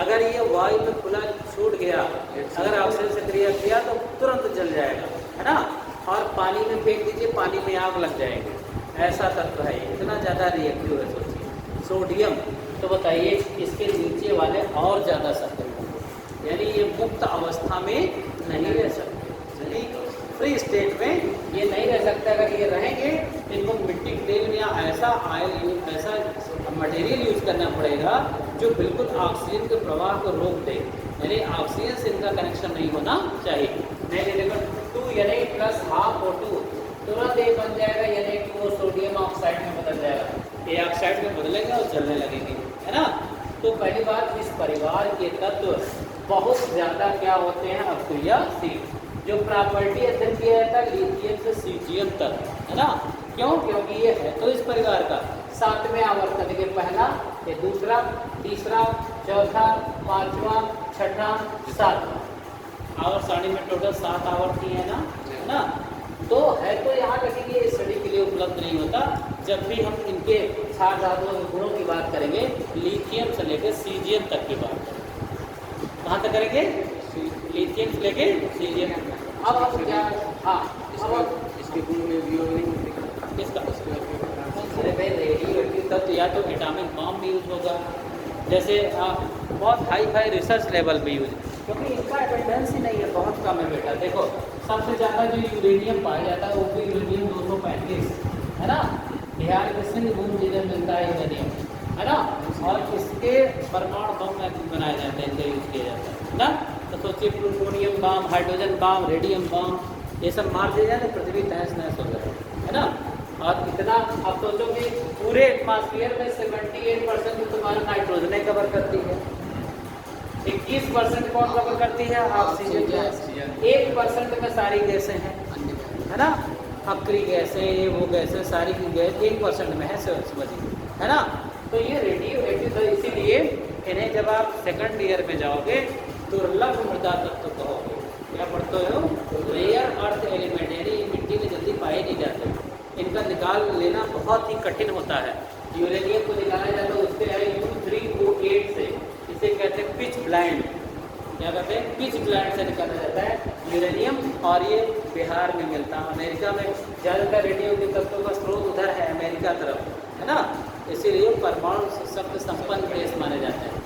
A: अगर ये वायु में खुला छूट गया, अगर ऑक्सीजन से क्रिया किया तो तुरंत जल जाएगा, है ना, और पानी में फेंक दीजिए, पानी में आग लग जाएगी। ऐसा तत्व है, इतना ज़्यादा रिएक्टिव है सोचिए सोडियम। तो बताइए इसके नीचे वाले और ज़्यादा सक्रिय, यानी ये मुक्त अवस्था में नहीं रह सकते, यानी फ्री स्टेट में ये नहीं रह सकते। अगर ये रहेंगे इनको मिट्टी के तेल में या ऐसा ऐसा मटेरियल यूज करना पड़ेगा जो बिल्कुल ऑक्सीजन के प्रवाह को रोक दे, यानी ऑक्सीजन से इनका कनेक्शन नहीं होना चाहिए। नहीं देखो 2 यानी प्लस हाफ O2 तुरंत ये बन जाएगा, यानी कि वो सोडियम ऑक्साइड में बदल जाएगा, ये ऑक्साइड में बदलेगा और जलने लगेगी, है ना। तो पहली बात, इस परिवार के तत्व बहुत ज़्यादा क्या होते हैं? अक्रियाशील। जो प्रॉपर्टी अध्ययन किया जाता है लिथियम से सीजियम तक, है ना। क्यों? क्योंकि ये है तो इस परिवार का 7वें आवर्त के पहला, ये दूसरा, तीसरा, चौथा, 5वां, 6ठा, 7वां आवर्त सारणी में टोटल 7 आवर्त ही है ना। तो है तो यहाँ लगेंगे, स्टडी के लिए उपलब्ध नहीं होता। जब भी हम इनके क्षार धातुओं के गुणों की बात करेंगे, लिथियम से लेकर सीजियम तक की बात करेंगे। कहाँ तक करेंगे? लिथियम से लेकर सीजियम। अब हम क्या, हाँ, अब इसके गुण में उपयोग नहीं किसका? अरे भाई रेडियो एक्टिव तत्व या तो एटॉमिक बॉम्ब भी यूज होगा, जैसे बहुत हाई फाई रिसर्च लेवल पे यूज, क्योंकि इसका एटेंडेंस ही नहीं है, बहुत कम है बेटा। देखो सबसे ज़्यादा जो यूरेनियम पाया जाता है वो भी यूरेनियम 235, है ना। बिहार के सिंहभूम जिले में मिलता है यूरेनियम, है ना, और इसके परमाणु बम बनाए जाते हैं, इनका यूज किया जाता है ना। तो सोचिए प्लूटोनियम बम, हाइड्रोजन बम, रेडियम बम, ये सब मार दिया जाए तो पृथ्वी तहस नहस हो जाए, है ना। और इतना आप सोचो कि पूरे एटमॉस्फेयर में 78% तो तुम्हारा नाइट्रोजन कवर करती है, 21% कौन कवर करती है, ऑक्सीजन, 1% में सारी गैसें हैं, है ना, अक्री गैसें, ये वो गैसें, सारी की गैस 1% में है, समझिए, है ना। तो ये रेडियो एक्टिव, इसीलिए इन्हें जब आप सेकंड ईयर में जाओगे दुर्लभ मृदा तत्व कहोगे। क्या पढ़ते हो, रेयर अर्थ एलिमेंट, यानी मिट्टी में जल्दी पाए नहीं जाते, इनका निकाल लेना बहुत ही कठिन होता है। यूरेनियम को निकाला जाता है उसके U3O8 से, इसे कहते हैं पिच ब्लाइंड, क्या कहते हैं, पिच ब्लाइंड से निकाला जाता है यूरेनियम, और ये बिहार में मिलता है। अमेरिका में ज़्यादातर रेडियोएक्टिव तत्वों का स्रोत उधर है, अमेरिका तरफ, है ना, इसीलिए परमाणु शब्द संपन्न देश माने जाते हैं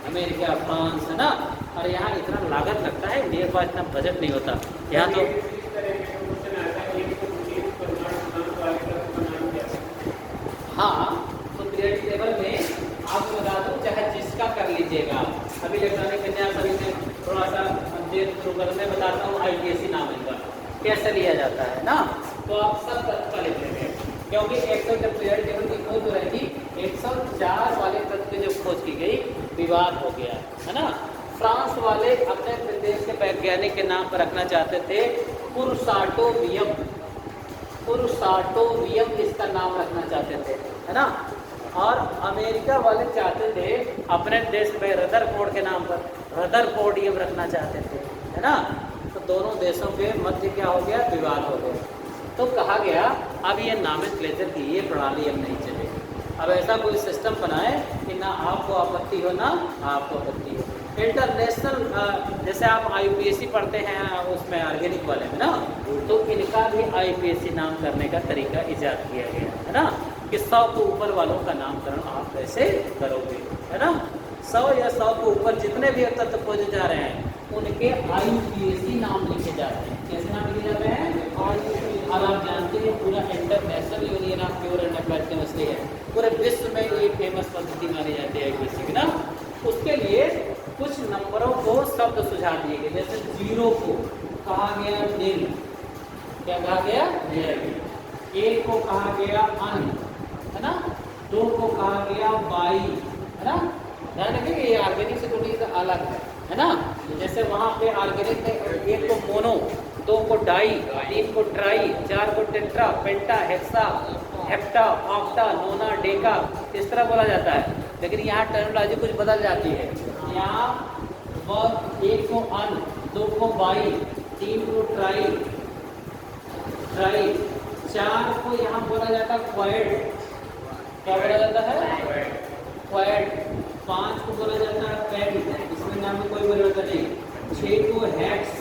A: अमेरिका, फ्रांस, है ना। और यहाँ इतना लागत लगता है, इंडिया का इतना बजट नहीं होता यहाँ तो। हाँ, तो पीरियड टेबल में आपको बता दूँ, चाहे जिसका कर लीजिएगा, अभी इलेक्ट्रॉनिक विन्यास अभी मैं थोड़ा सा शुरू कर मैं बताता हूँ, IPSC नाम इनका कैसे लिया जाता है ना। तो आप सब तत्व का लिख लेंगे, क्योंकि 100 जब पीरियड टेबल की खोज हो रही थी, 104 वाले तत्व की जब खोज की गई, विवाद हो गया, है ना। फ्रांस वाले अपने देश के वैज्ञानिक के नाम पर रखना चाहते थे पुरुषाटोवियम, पुरुषाटोवियम इसका नाम रखना चाहते थे, है ना। और अमेरिका वाले चाहते थे अपने देश में रदरफोर्ड के नाम पर रदरफोर्डियम रखना चाहते थे, है ना। तो दोनों देशों के मध्य क्या हो गया, विवाद हो गया। तो कहा गया अब ये नॉमेनक्लेचर की ये प्रणाली अब नहीं चलेगी, अब ऐसा कोई सिस्टम बनाए कि ना आपको आपत्ति हो ना आपको आपत्ति हो। इंटरनेशनल जैसे आप IPSC पढ़ते हैं उसमें ऑर्गेनिक वाले में ना, तो इनका भी IPSC नाम करने का तरीका ईजाद किया गया, है ना, कि 100 के ऊपर वालों का नामकरण आप कैसे करोगे, है ना। 100 या 100 के ऊपर जितने भी तत्व खोजे जा रहे हैं उनके IPSC नाम लिखे जाते हैं। कैसे नाम लिखे जाते हैं, और आप जानते हैं पूरा international union of pure and applied chemistry है, पूरे विश्व में ये फेमस पद्धति मानी जाती है IPSC की ना। उसके लिए कुछ नंबरों को शब्द सुझाव दिए गए, जैसे 0 को कहा गया निल, क्या कहा गया, निल। 1 को कहा गया अन, है ना। 2 को कहा गया बाई, है ना। ध्यान रखें कि ये ऑर्गेनिक से थोड़ी सा अलग है ना। जैसे वहाँ पे ऑर्गेनिक में 1 को मोनो, 2 को डाई, 3 को ट्राई, 4 को टेट्रा, पेंटा, हेक्सा, हेप्टा, ऑक्टा, नोना, डेका, इस तरह बोला जाता है। लेकिन यहाँ टर्मिनोलॉजी कुछ बदल जाती है। यहाँ 1 को अन, 2 को बाई, 3 को ट्राई, 4 को यहाँ बोला जाता है क्वाड, क्या बोला जाता है, क्वाड। 5 को बोला जाता है पेड, इसमें नाम में कोई परिवर्तन नहीं। 6 को हेक्स,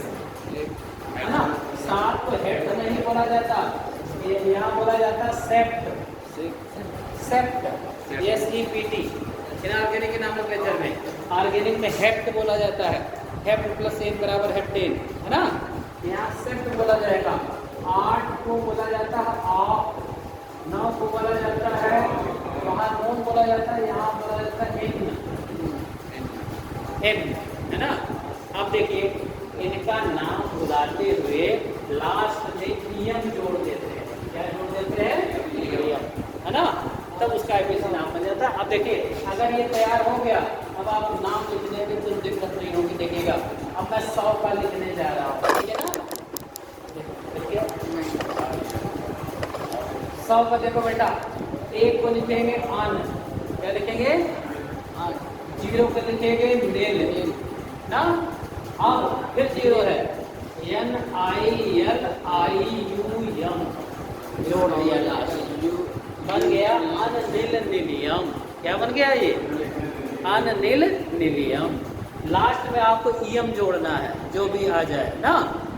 A: है ना। 7 को हेक्स नहीं बोला जाता, यहाँ बोला जाता है सेप्ट, सेप्ट, SEPT। इनऑर्गेनिक के नॉमेनक्लेचर में ऑर्गेनिक में हेप्ट बोला जाता है, हेप्ट प्लस एन बराबर हेप्टेन, है ना। यहाँ सेप्ट बोला जाएगा। 8 को बोला जाता है ऑफ, 9 को बोला जाता है, वहाँ नोन बोला जाता है, यहाँ बोला जाता है एन, है ना। अब देखिए इनका नाम बुलाते हुए लास्ट में इयम जोड़ देते हैं, क्या जोड़ देते हैं, है ना, तब उसका IPSC नाम बन जाता है। अब देखिए अगर ये तैयार हो गया, अब आप नाम लिखने में तो दिक्कत नहीं होगी। देखिएगा अब मैं 100 का लिखने जा रहा हूँ, ठीक है ना। देखिए 100 का देखो बेटा, 1 को लिखेंगे अन, क्या लिखेंगे, 0 को लिखेंगे नेल ना, अब फिर 0 है, NILIUM जोड़ दिया लास्ट, बन गया अननिल निलियम। क्या बन गया ये, अननिल निलियम। लास्ट में आपको ईएम जोड़ना है, जो भी आ जाए ना।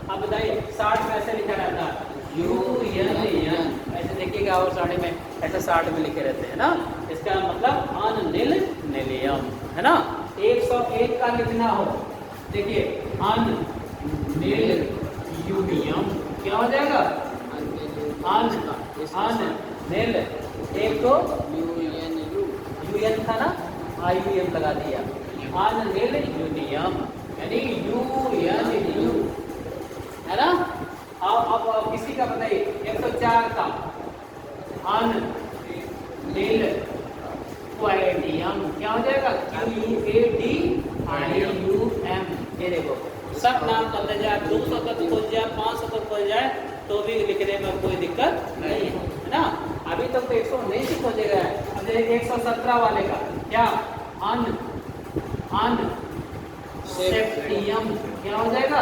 A: अब बताइए 60 में ऐसे लिखा रहता है UN, ऐसे देखिएगा, और 60 में ऐसे 60 में लिखे रहते हैं ना। इसका मतलब अननिल निलियम, है ना। 101 का लिखना हो, देखिए अननिल यूनियम, क्या हो जाएगा, अननिल, एक तो UN था, IUM लगा दिया। अनिल यूनियम यानी यू है ना। अब किसी का बताइए 104 का अनिल क्वाडियम क्या हो जाएगा? QUADIUM। ये देखो सब नाम बदल जाए, 200 तक खोज जाए, 500 तक खोज जाए तो भी लिखने में कोई दिक्कत नहीं है ना। अभी तक तो 119 ही खोजेगा। अब 117 वाले का क्या सेप्टियम क्या हो जाएगा?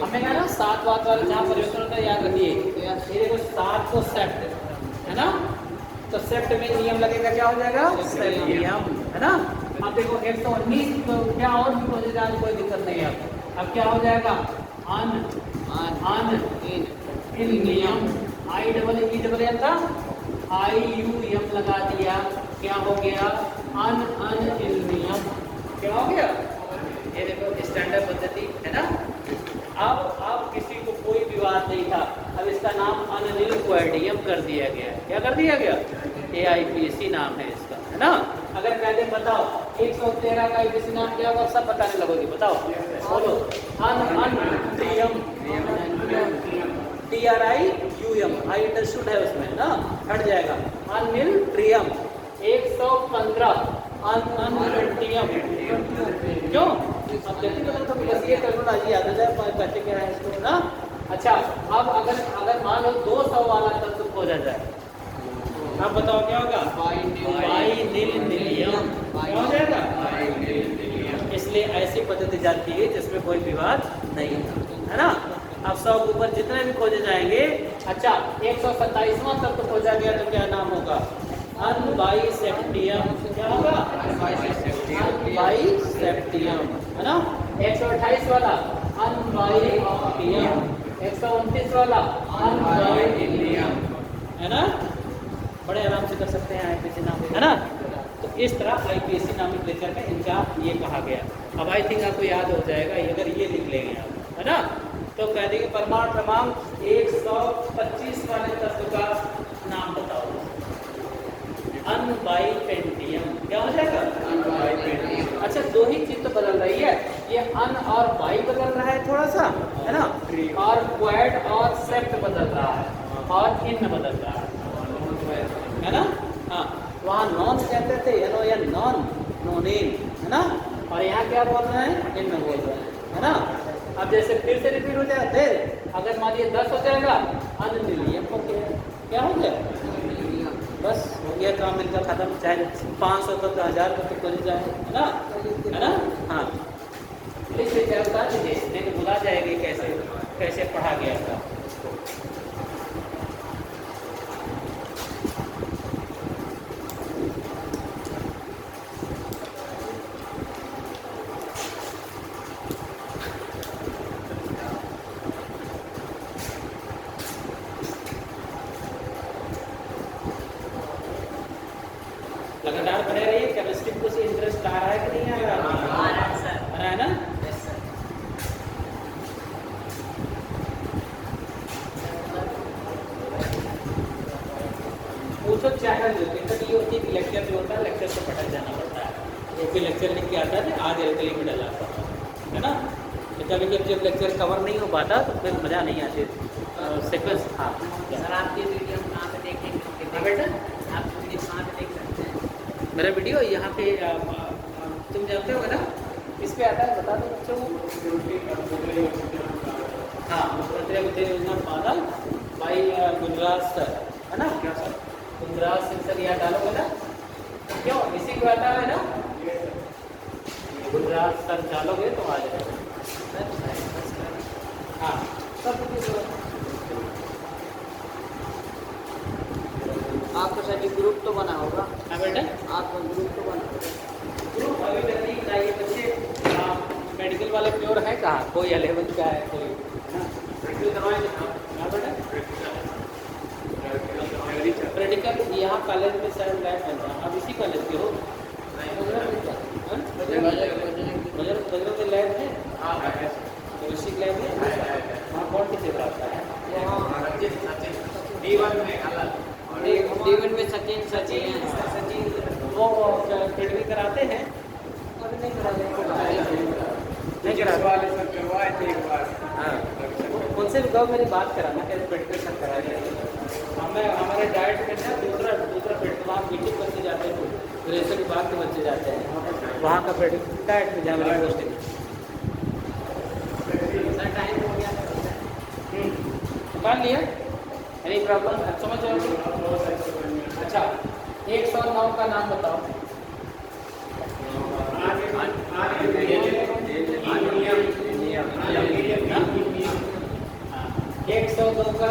A: हमें कहा ना 7 बात वाले जहाँ परिवर्तन होता है याद रखिए। ये देखो 7 को सेप्ट है ना, तो सेप्ट में नियम लगेगा क्या हो जाएगा? सेप्टियम है ना। अब देखो 119 तो क्या और भी खोजे जाए कोई दिक्कत नहीं है। अब क्या हो जाएगा? इल्नियम IEEE था IUM लगा दिया, क्या हो गया? अनिल्नियम क्या हो गया? ये देखो स्टैंडर्ड पद्धति है ना। अब किसी को कोई विवाद नहीं था, अब इसका नाम अनिल क्वाडियम कर दिया गया। क्या कर दिया गया? AIPAC नाम है इसका है ना। अगर पहले बताओ 113 का IPAC नाम क्या होगा? सब बताने लगोगे, बताओ बोलो। अनिलियम TRIUM आई अंडरस्टूड है उसमें ना, हट जाएगा। अनिल ट्रियम 115 अनट्रियम क्यों? अब जल्दी मतलब तो बस ये करना आज याद हो जाए कहते क्या है इसको ना। अच्छा अब अगर मान लो 200 वाला तत्व खोजा जाए, अब बताओ क्या होगा? बाइनिलियम क्या हो जाएगा? इसलिए ऐसी पद्धति जाती है जिसमें कोई विवाद नहीं है ना। अब 100 के ऊपर जितने भी खोजे जाएंगे। अच्छा 127वां तत्व खोजा गया तो क्या नाम होगा? अनबाइसेप्टियम क्या होगा? अनबाइसेप्टियम है ना। 128 वाला अनबाइसेप्टियम, 129 वाला अनबाइलियम है ना। बड़े आराम से कर सकते हैं IPAC नाम है ना। तो इस तरह IPAC नामिक लेक्चर में इनका ये कहा गया। अब आई थिंक आपको याद हो जाएगा अगर ये लिख लेंगे आप है ना। तो कह देंगे परमाणु क्रमांक 125 वाले तत्व का नाम बताओ। अनबाइपेंटियम क्या हो जाएगा? अनबाइपेंटियम। अच्छा 2 ही चीज तो बदल रही है, ये अन और बाई बदल रहा है थोड़ा सा है ना, और क्वाड और सेप्ट बदल रहा है और इन बदल रहा है ना। हाँ वहाँ नॉन कहते थे या नॉन नोनेन है ना, और यहाँ क्या बोल रहे हैं? इन में बोल रहे हैं है ना। अब जैसे फिर से रिपीट हो जाए, अगर मान लीजिए 10 हो जाएगा अनिलियम हो गया। क्या हो गया? बस हो गया काम इनका खत्म। चाहे 500 तक 1000 तक तो खोज जाए है ना। हाँ इस विचार बता दीजिए, नहीं तो भुला जाएगी कैसे पढ़ा गया था। लगातार पढ़े रहिए। केमिस्ट्री को से इंटरेस्ट आ रहा है कि नहीं आ रहा? आ रहा है सर। आ रहा है ना। पूछो चाहे जो दिक्कत ये होती है कि लेक्चर जो होता है लेक्चर से पटक जाना पड़ता है। एक भी लेक्चर लिख के आता है आज एल्कली में डला है ना। तो कभी कभी जब लेक्चर कवर नहीं हो पाता तो फिर मज़ा नहीं आती सीक्वेंस। हाँ
B: सर आपकी वीडियो कहाँ पे देखेंगे?
A: बेटा
B: आप वीडियो कहाँ पे देख सकते हैं?
A: मेरा वीडियो यहाँ पे तुम जानते हो ना, इस पे आता है, बता दो बच्चों को। हाँ मुख्यमंत्री उद्योग योजना बादल भाई गुजरात सर है ना। क्या सर? गुजरात सिंह सर यहाँ डालोगे ना, क्यों इसी को आता है ना। गुजरात सर डालोगे तो आ जाएगा। हाँ सब
B: आपको सर जी ग्रुप तो बना होगा?
A: हाँ बेटा
B: आपको ग्रुप तो बना होगा?
A: ग्रुप अभी तक नहीं बनाइए बच्चे। मेडिकल वाले प्योर है कहाँ? कोई 11 का है कोई मेडिकल करवाएं हाँ बेटा। प्रैक्टिकल यहाँ कॉलेज में शायद लैब बन रहा है। आप इसी कॉलेज के हो? बजरंग में लैब है, केमिस्ट्री लैब है। वहाँ कौन किसे पढ़ाता है? D1 में सचिन
B: वो
A: वो फिट भी कराते हैं?
B: अभी नहीं करा रहे
A: नहीं कराते
C: वाले सब करवाए थे एक बार।
A: हाँ, उनसे भी कहो मेरी बात कराना कैसे पेडिक्योर सब करा दिया। हमें हमारे डाइट में ना दूसरा पेट वहाँ मीटिंग बच्चे जाते हैं, ग्रेजुएशन के बाद के बच्चे जाते हैं वहाँ का पेडिक्योर डाइट में जहाँ मेरी पोस्टिंग टाइम हो गया। मान लिया एनी प्रॉब्लम समझ जाओगे? अच्छा 109 का नाम बताओ। 102 का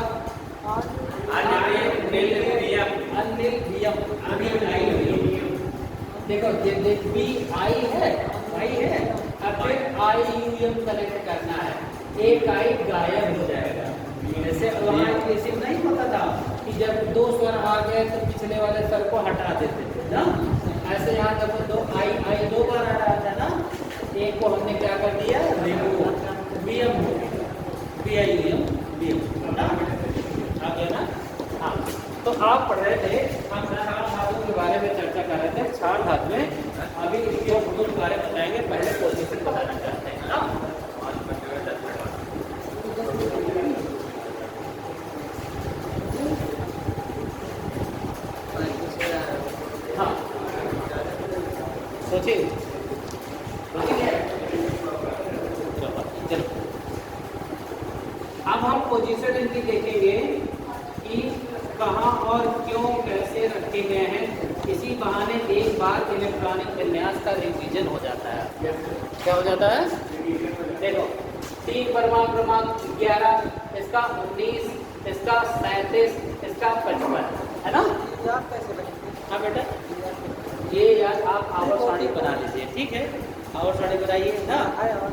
A: देखो ये बी आई है अब फिर आई यू एम कनेक्ट करना है, एक आई गायब हो जाएगा। जैसे वहाँ इंग्लिश नहीं होता था कि जब दो स्वर आ गए तो पिछले वाले स्वर को हटा देते थे ना, ऐसे यहाँ जब दो आई दो बार आ रहा था ना, एक को हमने क्या कर दिया रिमूव, बी एम हो गया, B I U M B M ना आ गया ना। हाँ तो आप पढ़ रहे थे, हम छाल धातु के बारे में चर्चा कर रहे थे। छाल धातु में अभी इसके गुणों के बारे में बताएंगे, पहले पोजीशन बताना चाहते हैं ना। हाँ सोचिए चलो अब हम पोजीशन इनकी देखेंगे कि कहाँ और क्यों कैसे रखे गए हैं। इसी बहाने एक बार इलेक्ट्रॉनिक विन्यास का रिवीजन हो जाता है। क्या हो जाता है? देखो 3 परमाणु क्रमांक 11, इसका 19, इसका 37, इसका 55 है ना।
B: याद कैसे रखेंगे?
A: हाँ बेटा ये यार आप आवर सारणी बना लीजिए, ठीक है आवर सारणी बनाइए ना।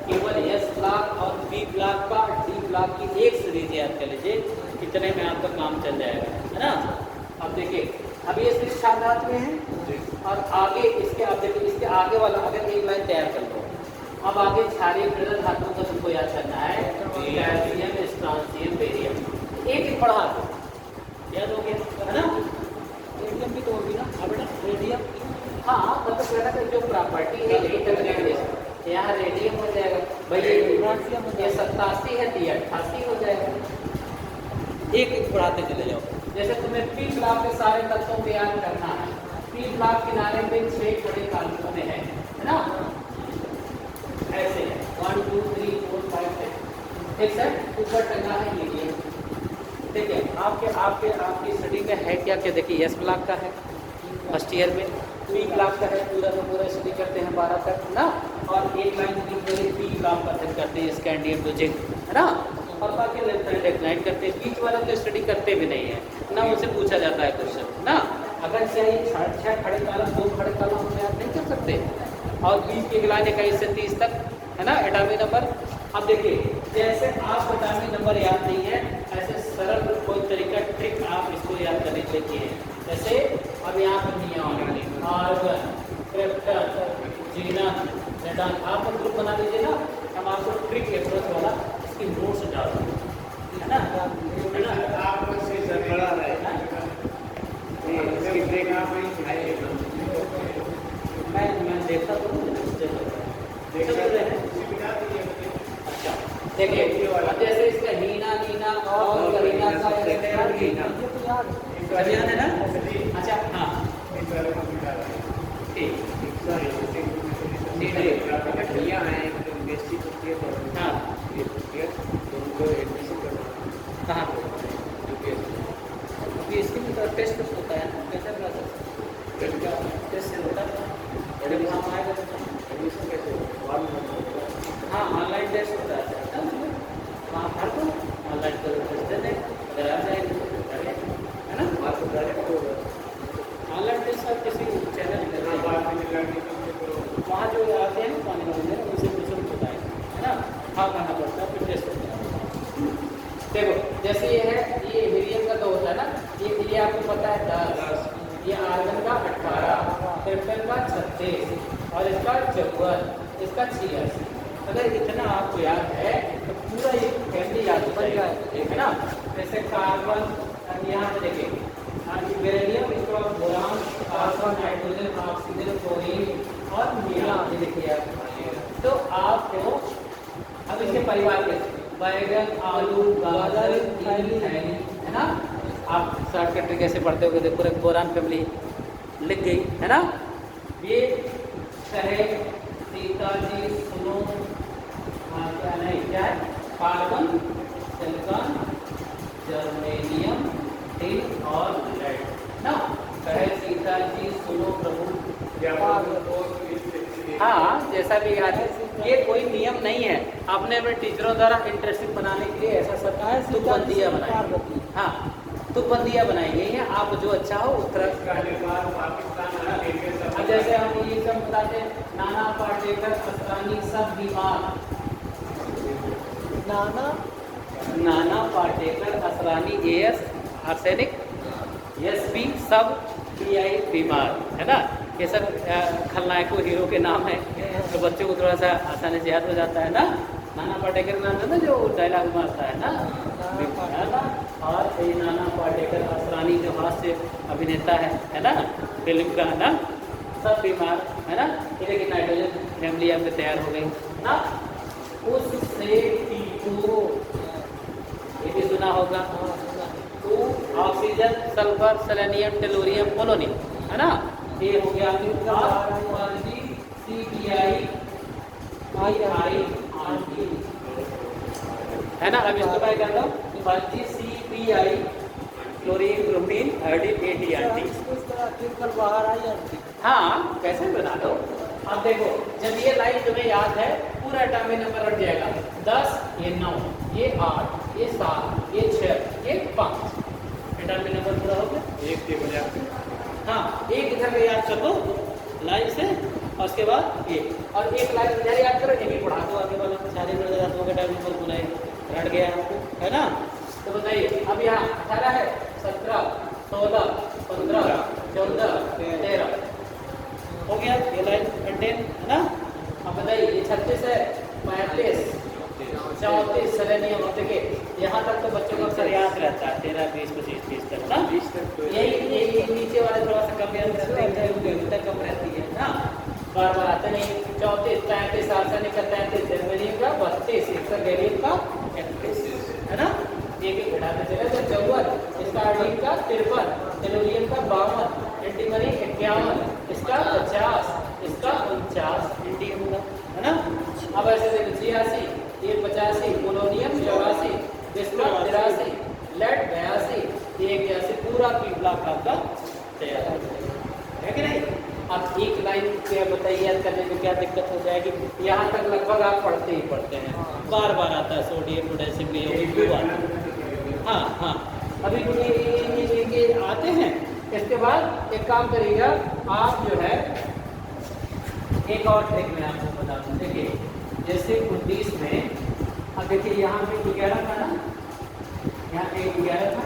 A: केवल एस ब्लॉक और बी ब्लॉक का डी ब्लॉक की एक सीरीज याद कर लीजिए, इतने में आपका काम चल जाएगा है ना। अब देखिए अब ये सीरीज छाल धातु में है और आगे इसके आप देखिए इसके आगे वाला अगर एक लाइन तैयार कर लो। अब आगे क्षारीय मृदल धातुओं का तुमको याद करना है, कैल्शियम स्ट्रांसियम बेरियम एक पढ़ा दो याद हो गया है ना। रेडियम भी तो होगी ना। हाँ बेटा रेडियम हाँ तब तो कहना जो प्रॉपर्टी है यही तक रेडियम यहाँ रेडियम हो जाएगा भाई, ये 87 है तो ये 88 हो जाएगा। एक एक बढ़ाते चले जाओ। जैसे तुम्हें पी ब्लॉक के सारे तत्वों को याद करना है, पी ब्लॉक किनारे पे 6 खड़े काल्पनिक में है ना, ऐसे 1 2 3 4 5 6 एक सेट ऊपर टंगा है ये देखिए। आपकी स्टडी में है क्या क्या देखिए एस ब्लॉक का है फर्स्ट ईयर में, पी ब्लॉक का है पूरा का पूरा स्टडी करते हैं 12 तक ना, और एक लाइन पी ब्लॉक का करते हैं स्कैंडियम डोजिंग है ना, और बाकी डेक्लाइन करते हैं। बीच वाला तो स्टडी करते भी नहीं है ना, उनसे पूछा जाता है क्वेश्चन ना। अगर चाहिए 6 खड़े कॉलम 2 खड़े कॉलम हम याद नहीं कर सकते, और बीच की लाइन 21 से 30 तक है ना एटॉमिक नंबर। अब देखिए जैसे आप एटॉमिक नंबर याद नहीं है, ऐसे सरल कोई तरीका ट्रिक आप इसको याद करने के लिए है। जैसे अब यहाँ पर नियॉन, आर्गन, क्रिप्टन, जीनन, रेडन, आप ग्रुप बना लीजिए ना। हम आपको ट्रिक अप्रोच वाला इसकी नोट्स डाल है ना,
C: आप से बड़ा रहे इसकी ब्रेक आप नहीं सिखाइएगा।
A: मैं देखता तो अच्छा देखिए जैसे इसका हीना नीना और करीना का याद है ना। अच्छा हाँ ठीक
C: भैया हैं बेसिक होती है
A: हाँ
C: तो उनको एडमिशन करना
A: कहाँ अभी इसके भी तो टेस्ट होता है ना, कैसे बता सकते टेस्ट से होता है बड़े वहाँ आएगा
C: एडमिशन कैसे
A: हाँ ऑनलाइन टेस्ट होता है वहाँ भर दो ऑनलाइन टेस्ट दे दें अगर आ जाएगी है ना।
C: आपको डायरेक्ट
A: ऑनलाइन टेस्ट आप किसी चैनल वहाँ जो आते हैं ना पानी वाले उनसे क्वेश्चन बताएंगे है ना, हाँ करना पड़ता है फिर टेस्ट होता है। देखो जैसे ये है ये हीलियम का तो होता है ना, ये आपको पता है 10, ये आर्गन का 18, क्रिप्टन का 36 और इसका 54, इसका 86। अगर इतना आपको याद है तो पूरा ये फैमिली याद बन जाए है ना। जैसे कार्बन यहाँ पे देखिए बेरिलियम, इसके बाद boron, carbon, nitrogen, oxygen, chlorine और नियॉन, ये देखिए आप। तो आपको अब इसके परिवार के बैगन, आलू, गाजर, तिल, है ना। आप शॉर्टकट कैसे पढ़ते हो, देखो पूरे बोरान फैमिली लिख गई है ना। ये कहे सीताजी सुनो, क्या नहीं क्या है, कार्बन, सिलिकॉन, जर्मेनियम, टिन और लेड ना। कहे सीताजी सुनो प्रभु। हाँ, जैसा भी याद है, ये कोई नियम नहीं है, आपने अपने टीचरों द्वारा इंटरेस्टिंग बनाने के लिए ऐसा सब तुकबंदियाँ बनाई। हाँ, तुकबंदियाँ बनाई गई हैं, आप जो अच्छा हो उस तरह। जैसे हम ये सब बताते हैं, नाना पाटेकर, असरानी सब बीमार। Nana Patekar, Asrani, as arsenic, SP सब, पीआई बीमार, है ना। ये सब खलनायकों हीरो के नाम है, तो बच्चों को थोड़ा सा आसानी से याद हो जाता है ना। नाना पाटेकर नाम है ना, जो डायलॉग मारता है ना। और ये नाना पाटेकर, असरानी जो हास्य अभिनेता है ना, फिल्म का ना, सब बीमार, है ना। ये देखिए नाइट्रोजन फैमिली आपके तैयार हो गई ना। उससे टीटू, ये भी सुना होगा। To oxygen, sulphur, selenium, tellurium, polonium, है ना। ये हो गया है ना। अब इसको मैं कर रहा हूँ CPI, chlorine, bromine, iodine, ATRT। हाँ, कैसे बना दो। अब देखो, जब ये लाइन तुम्हें याद है, पूरा एटॉमिक नंबर रट जाएगा। 10, ये 9, ये 8, ये 7, ये 6, ये 5। एटॉमिक नंबर पूरा हो गया।
C: एक के बजाय
A: हाँ, एक इधर का याद कर दो लाइन से, और उसके बाद ये, और एक लाइन इधर याद करो, ये भी पढ़ा दो आगे वाला। सारे धातुओं का टाइम नंबर पूरा रट गया आपको, है ना। तो बताइए, अब यहाँ 18 है, 17, 16, 15, 14, 13 हो गया, ये लाइन कंटेन, है ना। अब बताइए, ये 36 है, 35, 34 सेलेनियम। और देखिए यहाँ तक तो बच्चों को अक्सर याद रहता है, 13, 20, 25, 30 तक ना। यही नीचे वाले थोड़ा सा कम याद कम रहती है ना, बार बार आते नहीं। 34, 35 आर्सेनिक का, 33 जर्मेनियम का, 32 इसका गैलियम का, 31, है ना। ये भी घटाते चले तो 54 इसका, आयोडीन का 53, टेलुरियम का 52, एंटीमनी 51, इसका 50, इसका 49 एंटीम का, है ना। अब ऐसे देखो 86, ये 85, पोलोनियम 84, बिस्मथ 83, लेड 82, ये 81, पूरा पी ब्लॉक आपका तैयार है कि नहीं। अब एक लाइन पे बताइए याद करने में क्या दिक्कत हो जाएगी। यहाँ तक लगभग आप पढ़ते ही पढ़ते हैं, बार बार आता है सोडियम, पोटेशियम, ये हाँ हाँ, अभी ये आते हैं। इसके बाद एक काम करिएगा आप, जो है एक और ट्रिक मैं आपको बता दूँ। देखिए, जैसे 19 में, अब देखिए यहाँ पे 11 था ना, यहाँ पे 11 था,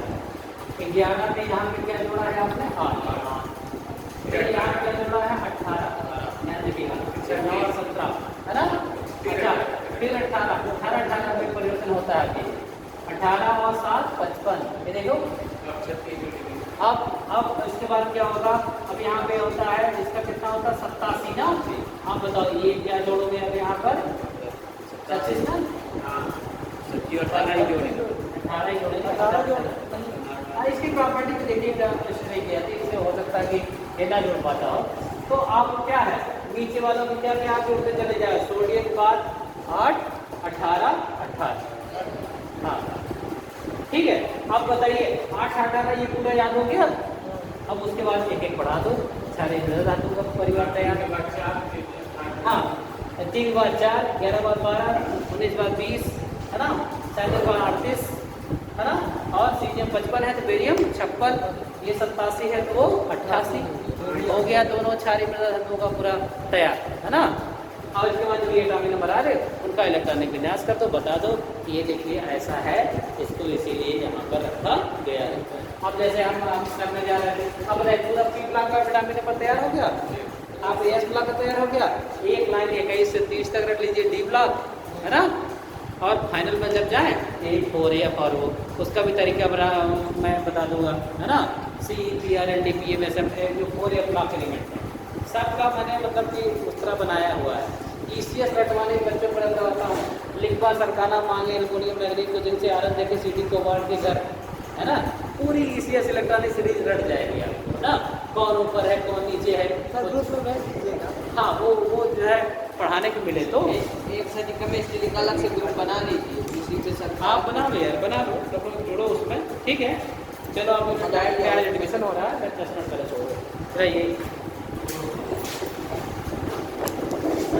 A: 11 में यहाँ पे क्या जोड़ा है आपने, 8, यहाँ क्या जोड़ा है 18, यहाँ देखिएगा 9 और 17, है ना। अच्छा, फिर 18 में परिवर्तन होता है अभी, 18 और 7 55, ये देखो। अब इसके बाद क्या होगा, अब यहाँ पे होता है, इसका कितना होता है 87 ना। आप बताओ ये क्या जोड़ोगे अब यहाँ पर, 25 ना, 18 ही जोड़ेंगे, 18 ही जोड़ेंगे। इसकी प्रॉपर्टी को देखिएगा, नहीं किया थी, इससे हो सकता है कि ये ना जोड़ पाता हो। तो आप क्या है, नीचे वालों को क्या क्या जोड़ते चले जाए, सोडियम का 8, 18, 18, हाँ ठीक है। अब बताइए 8, 18 ये पूरा याद हो गया। अब उसके बाद एक एक बढ़ा दो, सारे धातु का परिवार तैयार है। हाँ, 3 बार 4, 11 बार 12, 19 बार 20, है ना, 37 बार 38, है ना। और सीजियम 55 है तो बेरियम 56, ये 87 है तो वो 88 हो गया। दोनों क्षारीय मृदा धातुओं का पूरा तैयार, है ना। और इसके बाद जो ये एटॉमिक नंबर आ रहे उनका इलेक्ट्रॉनिक विन्यास कर दो, बता दो कि ये देखिए ऐसा है, इसको इसीलिए यहाँ पर रखा गया है। अब जैसे हम करने जा रहे थे, अब पूरा पी ब्लॉक का एटॉमिक नंबर तैयार हो गया, आप एस ब्लॉक का तैयार हो गया। एक लाइन 21 से 30 तक रख लीजिए डी ब्लॉक, है ना। और फाइनल में जब जाए 4 या 4 वो उसका भी तरीका मैं बता दूंगा, है ना। CEPR NDPM जो 4 या ब्लॉक एलिमेंट है सबका मैंने मतलब कि उस तरह बनाया हुआ है। ECS रटवाने के बच्चों को बताता हूँ, लिखवा सरकाना मांगे एल्युमिनियम मैग्नीज को जिनसे आरन देखे सीटी कोबाल्ट के घर, है ना, पूरी ECS इलेक्ट्रॉनिक सीरीज रट जाएगी आपको ना, कौन ऊपर है कौन नीचे है। हाँ वो जो है पढ़ाने को मिले तो
B: एक सदी केमिस्ट्री का अलग से ग्रुप बना लीजिए, उसी पे सर
A: आप बना लो यार, बना लो, सब लोग जुड़ो उसमें, ठीक है। चलो आप एडमिशन हो रहा है, 10 मिनट पहले छोड़ो रहिए।